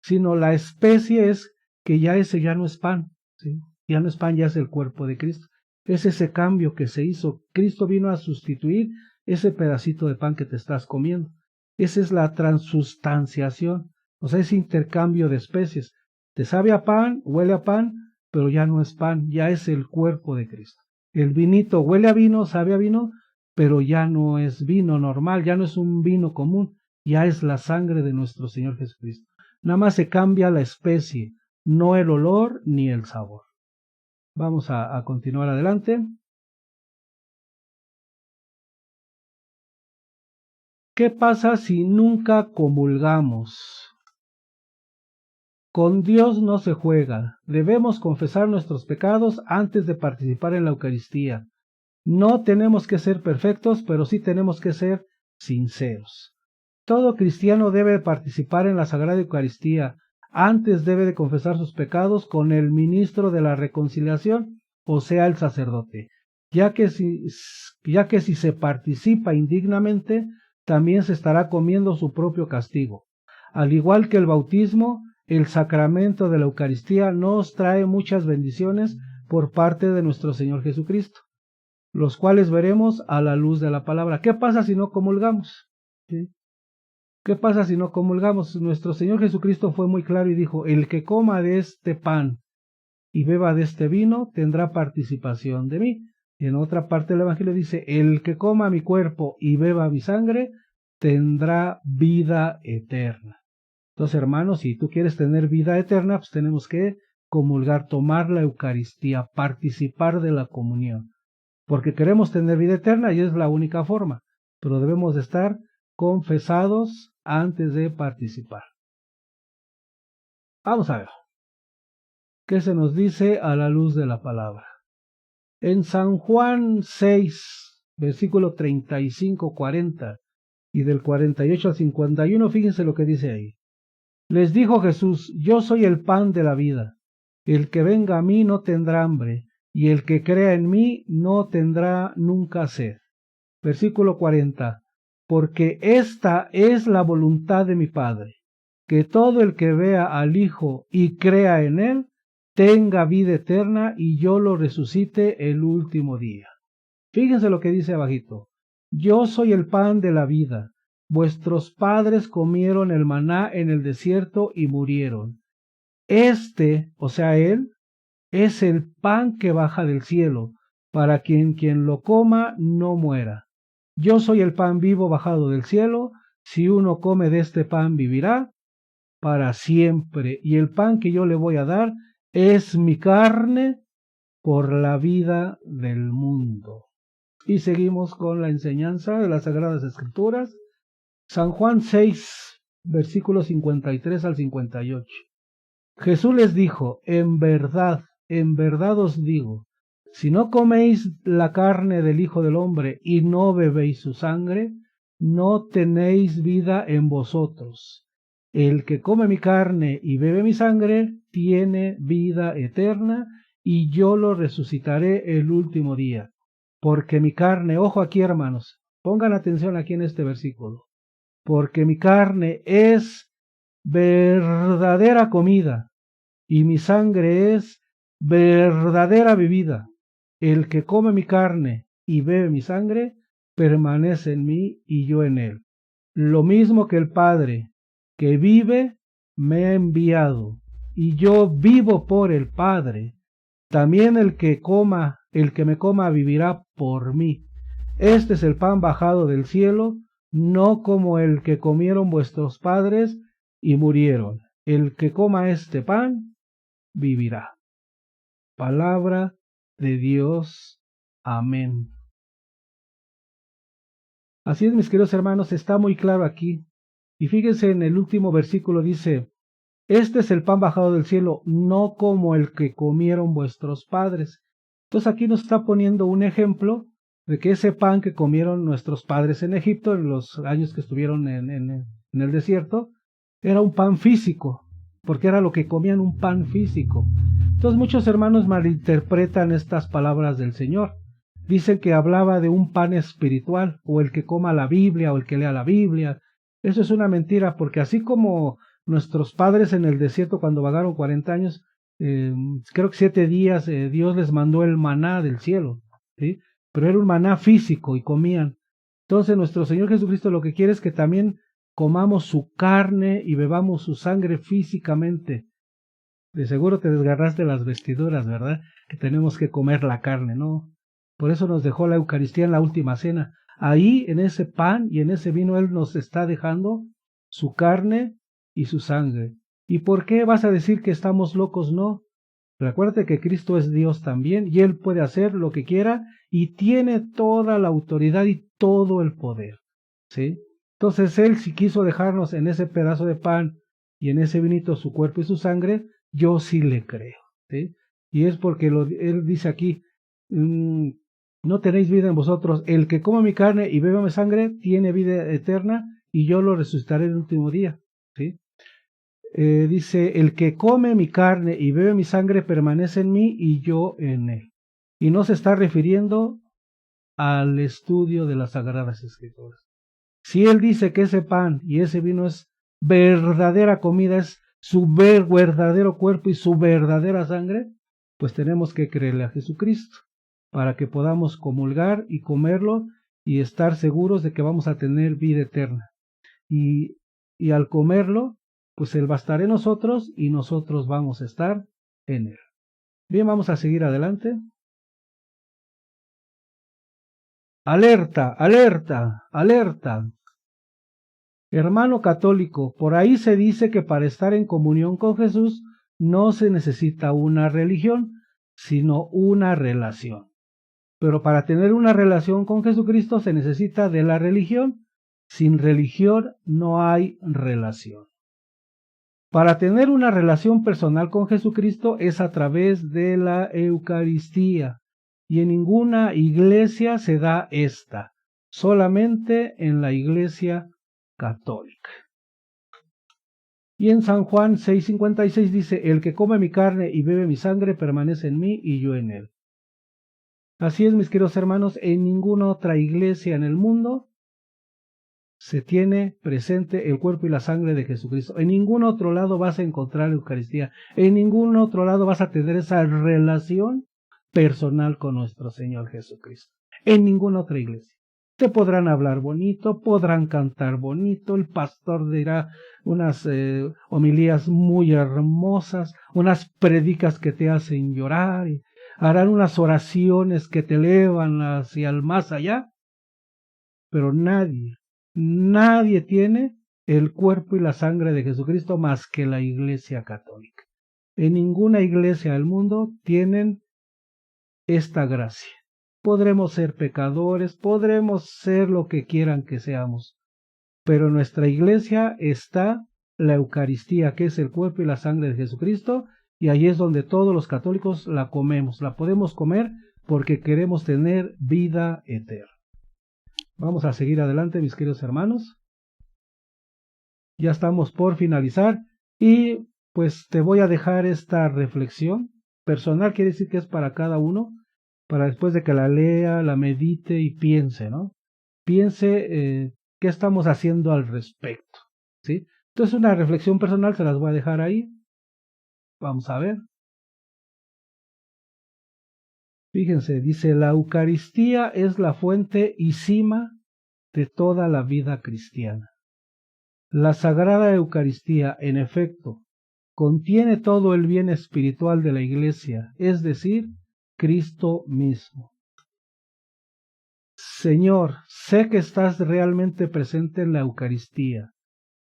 Sino la especie es que ya ese ya no es pan, ¿sí? Ya no es pan, ya es el cuerpo de Cristo. Es ese cambio que se hizo. Cristo vino a sustituir ese pedacito de pan que te estás comiendo. Esa es la transustanciación, o sea, ese intercambio de especies. Te sabe a pan, huele a pan, pero ya no es pan, ya es el cuerpo de Cristo. El vinito huele a vino, sabe a vino, pero ya no es vino normal, ya no es un vino común, ya es la sangre de nuestro Señor Jesucristo. Nada más se cambia la especie, no el olor ni el sabor. Vamos a continuar adelante. ¿Qué pasa si nunca comulgamos? Con Dios no se juega. Debemos confesar nuestros pecados antes de participar en la Eucaristía. No tenemos que ser perfectos, pero sí tenemos que ser sinceros. Todo cristiano debe participar en la Sagrada Eucaristía. Antes debe de confesar sus pecados con el ministro de la reconciliación, o sea, el sacerdote, ya que si se participa indignamente, también se estará comiendo su propio castigo. Al igual que el bautismo, el sacramento de la Eucaristía nos trae muchas bendiciones por parte de nuestro Señor Jesucristo, los cuales veremos a la luz de la palabra. ¿Qué pasa si no comulgamos? ¿Sí? ¿Qué pasa si no comulgamos? Nuestro Señor Jesucristo fue muy claro y dijo, el que coma de este pan y beba de este vino tendrá participación de mí. En otra parte del Evangelio dice, el que coma mi cuerpo y beba mi sangre tendrá vida eterna. Entonces, hermanos, si tú quieres tener vida eterna, pues tenemos que comulgar, tomar la Eucaristía, participar de la comunión, porque queremos tener vida eterna y es la única forma, pero debemos de estar confesados antes de participar. Vamos a ver qué se nos dice a la luz de la palabra. En San Juan 6, versículo 35-40 y del 48 al 51, fíjense lo que dice ahí. Les dijo Jesús: yo soy el pan de la vida. El que venga a mí no tendrá hambre, y el que crea en mí no tendrá nunca sed. Versículo 40. Porque esta es la voluntad de mi Padre, que todo el que vea al Hijo y crea en él, tenga vida eterna, y yo lo resucite el último día. Fíjense lo que dice abajito. Yo soy el pan de la vida. Vuestros padres comieron el maná en el desierto y murieron. Este, o sea, él, es el pan que baja del cielo, para quien lo coma no muera. Yo soy el pan vivo bajado del cielo. Si uno come de este pan, vivirá para siempre. Y el pan que yo le voy a dar es mi carne por la vida del mundo. Y seguimos con la enseñanza de las Sagradas Escrituras. San Juan 6, versículos 53 al 58. Jesús les dijo: en verdad os digo, si no coméis la carne del Hijo del Hombre y no bebéis su sangre, no tenéis vida en vosotros. El que come mi carne y bebe mi sangre, tiene vida eterna, y yo lo resucitaré el último día. Porque mi carne, ojo aquí hermanos, pongan atención aquí en este versículo, porque mi carne es verdadera comida, y mi sangre es verdadera bebida. El que come mi carne y bebe mi sangre, permanece en mí y yo en él. Lo mismo que el Padre, que vive, me ha enviado, y yo vivo por el Padre. También el que me coma vivirá por mí. Este es el pan bajado del cielo, no como el que comieron vuestros padres y murieron. El que coma este pan vivirá. Palabra de Dios. Amén. Así es, mis queridos hermanos, está muy claro aquí. Y fíjense, en el último versículo dice: este es el pan bajado del cielo, no como el que comieron vuestros padres. Entonces aquí nos está poniendo un ejemplo de que ese pan que comieron nuestros padres en Egipto, en los años que estuvieron en el desierto, era un pan físico, porque era lo que comían, un pan físico. Entonces muchos hermanos malinterpretan estas palabras del Señor. Dicen que hablaba de un pan espiritual, o el que coma la Biblia, o el que lea la Biblia. Eso es una mentira, porque así como nuestros padres en el desierto, cuando vagaron 40 años, creo que 7 días, Dios les mandó el maná del cielo, ¿sí? Pero era un maná físico y comían. Entonces nuestro Señor Jesucristo lo que quiere es que también comamos su carne y bebamos su sangre físicamente. De seguro te desgarraste las vestiduras, ¿verdad? Que tenemos que comer la carne, ¿no? Por eso nos dejó la Eucaristía en la última cena. Ahí, en ese pan y en ese vino, Él nos está dejando su carne y su sangre. ¿Y por qué vas a decir que estamos locos? No. Recuerda que Cristo es Dios también, y Él puede hacer lo que quiera, y tiene toda la autoridad y todo el poder, ¿sí? Entonces Él, si quiso dejarnos en ese pedazo de pan y en ese vinito su cuerpo y su sangre, yo sí le creo, ¿sí? Y es porque Él dice aquí: no tenéis vida en vosotros. El que come mi carne y bebe mi sangre tiene vida eterna, y yo lo resucitaré en el último día, ¿sí? Dice: el que come mi carne y bebe mi sangre permanece en mí y yo en él. Y no se está refiriendo al estudio de las Sagradas Escrituras. Si Él dice que ese pan y ese vino es verdadera comida, es su verdadero cuerpo y su verdadera sangre, pues tenemos que creerle a Jesucristo para que podamos comulgar y comerlo y estar seguros de que vamos a tener vida eterna. Y al comerlo, pues Él va a estar en nosotros y nosotros vamos a estar en Él. Bien, vamos a seguir adelante. Alerta, alerta, alerta. Hermano católico, por ahí se dice que para estar en comunión con Jesús No se necesita una religión, sino una relación. Pero para tener una relación con Jesucristo se necesita de la religión. Sin religión no hay relación. Para tener una relación personal con Jesucristo es a través de la Eucaristía. Y en ninguna iglesia se da esta, solamente en la Iglesia Católica. Y en San Juan 6:56 dice, el que come mi carne y bebe mi sangre permanece en mí y yo en él. Así es, mis queridos hermanos, en ninguna otra iglesia en el mundo se tiene presente el cuerpo y la sangre de Jesucristo. En ningún otro lado vas a encontrar la Eucaristía. En ningún otro lado vas a tener esa relación personal con nuestro Señor Jesucristo. En ninguna otra iglesia. Te podrán hablar bonito, podrán cantar bonito, el pastor dirá unas homilías muy hermosas, unas prédicas que te hacen llorar, y harán unas oraciones que te elevan hacia el más allá, pero nadie tiene el cuerpo y la sangre de Jesucristo más que la Iglesia Católica. En ninguna iglesia del mundo tienen esta gracia. Podremos ser pecadores, podremos ser lo que quieran que seamos, pero en nuestra iglesia está la Eucaristía, que es el cuerpo y la sangre de Jesucristo, y ahí es donde todos los católicos la comemos, la podemos comer porque queremos tener vida eterna. Vamos a seguir adelante, mis queridos hermanos. Ya estamos por finalizar y pues te voy a dejar esta reflexión personal, quiere decir que es para cada uno, para después de que la lea, la medite y piense, ¿no? Piense qué estamos haciendo al respecto, ¿sí? Entonces una reflexión personal se las voy a dejar ahí. Vamos a ver. Fíjense, dice, la Eucaristía es la fuente y cima de toda la vida cristiana. La Sagrada Eucaristía, en efecto, contiene todo el bien espiritual de la Iglesia, es decir, Cristo mismo. Señor, sé que estás realmente presente en la Eucaristía,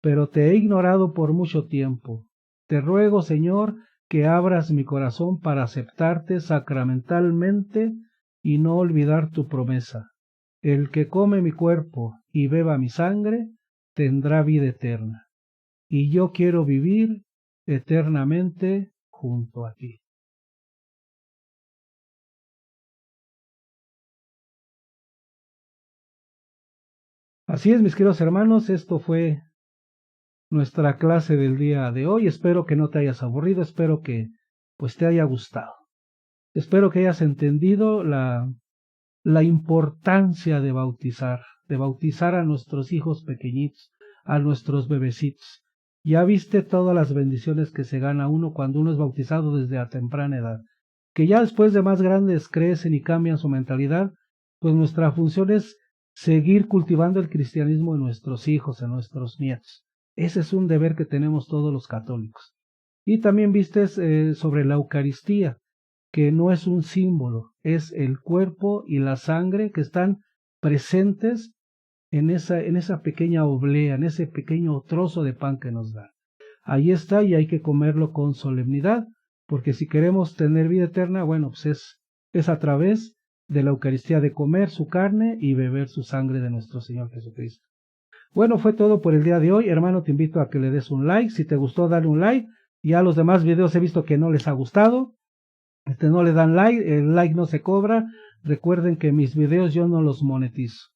pero te he ignorado por mucho tiempo. Te ruego, Señor, que abras mi corazón para aceptarte sacramentalmente y no olvidar tu promesa. El que come mi cuerpo y beba mi sangre, tendrá vida eterna. Y yo quiero vivir eternamente junto a ti. Así es, mis queridos hermanos, esto fue nuestra clase del día de hoy. Espero que no te hayas aburrido, espero que pues te haya gustado. Espero que hayas entendido la importancia de bautizar a nuestros hijos pequeñitos, a nuestros bebecitos. Ya viste todas las bendiciones que se gana uno cuando uno es bautizado desde a temprana edad. Que ya después de más grandes crecen y cambian su mentalidad, pues nuestra función es seguir cultivando el cristianismo en nuestros hijos, en nuestros nietos. Ese es un deber que tenemos todos los católicos. Y también vistes sobre la Eucaristía, que no es un símbolo, es el cuerpo y la sangre que están presentes en esa pequeña oblea, en ese pequeño trozo de pan que nos da. Ahí está y hay que comerlo con solemnidad, porque si queremos tener vida eterna, bueno, pues es a través de la Eucaristía, de comer su carne y beber su sangre de nuestro Señor Jesucristo. Bueno, fue todo por el día de hoy. Hermano, te invito a que le des un like. Si te gustó, dale un like. Ya los demás videos he visto que no les ha gustado. No le dan like, el like no se cobra. Recuerden que mis videos yo no los monetizo.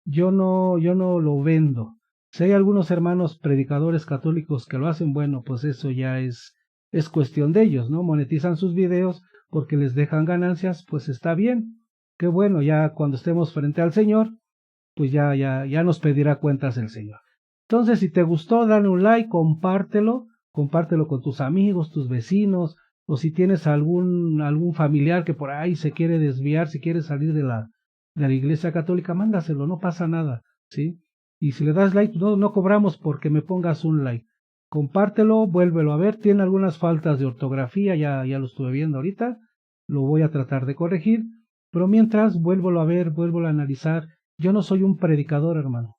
Yo no lo vendo. Si hay algunos hermanos predicadores católicos que lo hacen, bueno, pues eso ya es cuestión de ellos, ¿no? Monetizan sus videos porque les dejan ganancias, pues está bien. Qué bueno, ya cuando estemos frente al Señor, pues ya nos pedirá cuentas el Señor. Entonces, si te gustó, dale un like, compártelo con tus amigos, tus vecinos, o si tienes algún familiar que por ahí se quiere desviar, si quiere salir de la Iglesia Católica, mándaselo, no pasa nada, ¿sí? Y si le das like, no cobramos porque me pongas un like. Compártelo, vuélvelo a ver, tiene algunas faltas de ortografía, ya lo estuve viendo ahorita, lo voy a tratar de corregir, pero mientras, vuélvelo a ver, vuélvelo a analizar. Yo no soy un predicador, hermano.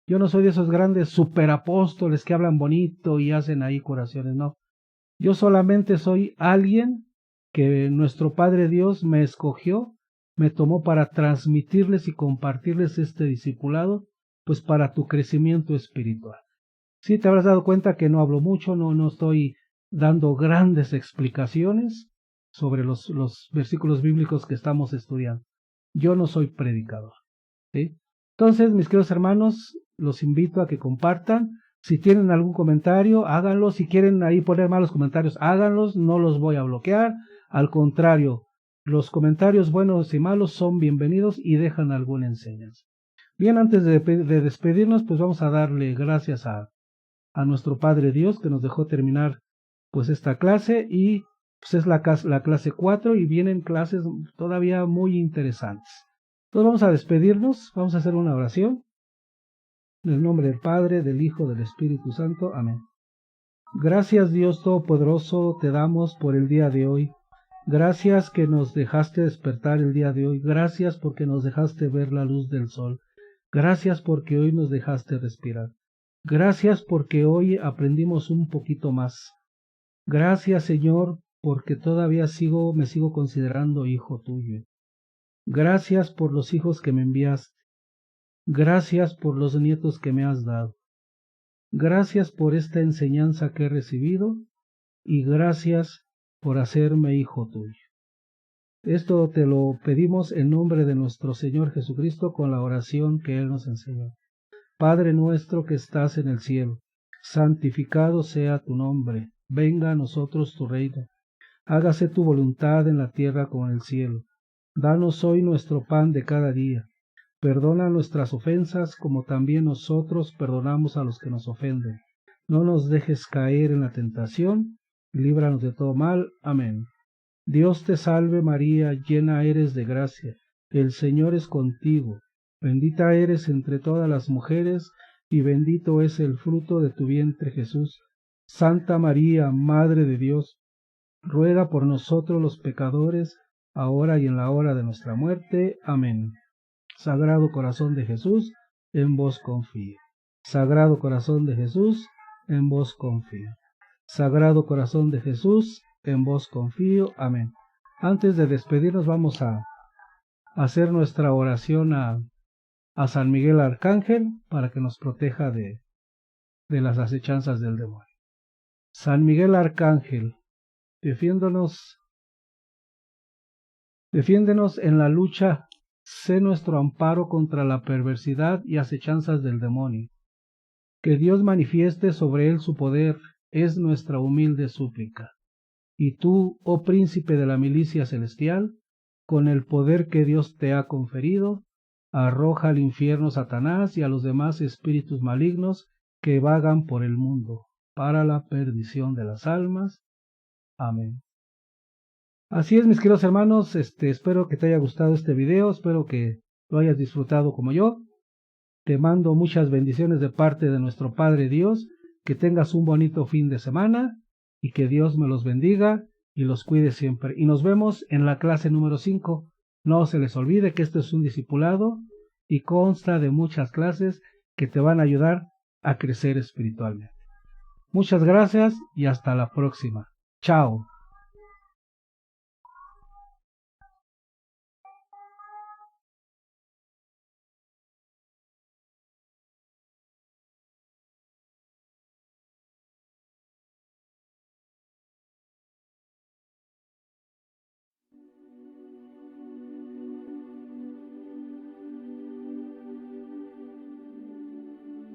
Yo no soy de esos grandes superapóstoles que hablan bonito y hacen ahí curaciones, no. Yo solamente soy alguien que nuestro Padre Dios me escogió, me tomó para transmitirles y compartirles este discipulado, pues para tu crecimiento espiritual. Sí, te habrás dado cuenta que no hablo mucho, no estoy dando grandes explicaciones sobre los versículos bíblicos que estamos estudiando. Yo no soy predicador, ¿sí? Entonces, mis queridos hermanos, los invito a que compartan. Si tienen algún comentario, háganlo. Si quieren ahí poner malos comentarios, háganlos. No los voy a bloquear. Al contrario, los comentarios buenos y malos son bienvenidos y dejan alguna enseñanza. Bien, antes de despedirnos, pues vamos a darle gracias a nuestro Padre Dios que nos dejó terminar pues esta clase, y pues es la clase 4 y vienen clases todavía muy interesantes. Entonces vamos a despedirnos, vamos a hacer una oración. En el nombre del Padre, del Hijo, del Espíritu Santo. Amén. Gracias, Dios Todopoderoso, te damos por el día de hoy. Gracias que nos dejaste despertar el día de hoy. Gracias porque nos dejaste ver la luz del sol. Gracias porque hoy nos dejaste respirar. Gracias porque hoy aprendimos un poquito más. Gracias, Señor, porque todavía me sigo considerando hijo tuyo. Gracias por los hijos que me enviaste. Gracias por los nietos que me has dado. Gracias por esta enseñanza que he recibido y gracias por hacerme hijo tuyo. Esto te lo pedimos en nombre de nuestro Señor Jesucristo con la oración que Él nos enseñó. Padre nuestro que estás en el cielo, santificado sea tu nombre, venga a nosotros tu reino. Hágase tu voluntad en la tierra como en el cielo. Danos hoy nuestro pan de cada día. Perdona nuestras ofensas como también nosotros perdonamos a los que nos ofenden. No nos dejes caer en la tentación, y líbranos de todo mal. Amén. Dios te salve María, llena eres de gracia, el Señor es contigo. Bendita eres entre todas las mujeres, y bendito es el fruto de tu vientre Jesús. Santa María, Madre de Dios, ruega por nosotros los pecadores, ahora y en la hora de nuestra muerte. Amén. Sagrado Corazón de Jesús, en vos confío. Sagrado Corazón de Jesús, en vos confío. Sagrado Corazón de Jesús, en vos confío. Amén. Antes de despedirnos vamos a hacer nuestra oración a San Miguel Arcángel para que nos proteja de las acechanzas del demonio. San Miguel Arcángel, defiéndonos Defiéndenos en la lucha, sé nuestro amparo contra la perversidad y acechanzas del demonio. Que Dios manifieste sobre él su poder, es nuestra humilde súplica. Y tú, oh príncipe de la milicia celestial, con el poder que Dios te ha conferido, arroja al infierno a Satanás y a los demás espíritus malignos que vagan por el mundo, para la perdición de las almas. Amén. Así es, mis queridos hermanos, espero que te haya gustado este video, espero que lo hayas disfrutado como yo. Te mando muchas bendiciones de parte de nuestro Padre Dios, que tengas un bonito fin de semana y que Dios me los bendiga y los cuide siempre. Y nos vemos en la clase número 5. No se les olvide que esto es un discipulado y consta de muchas clases que te van a ayudar a crecer espiritualmente. Muchas gracias y hasta la próxima. Chao.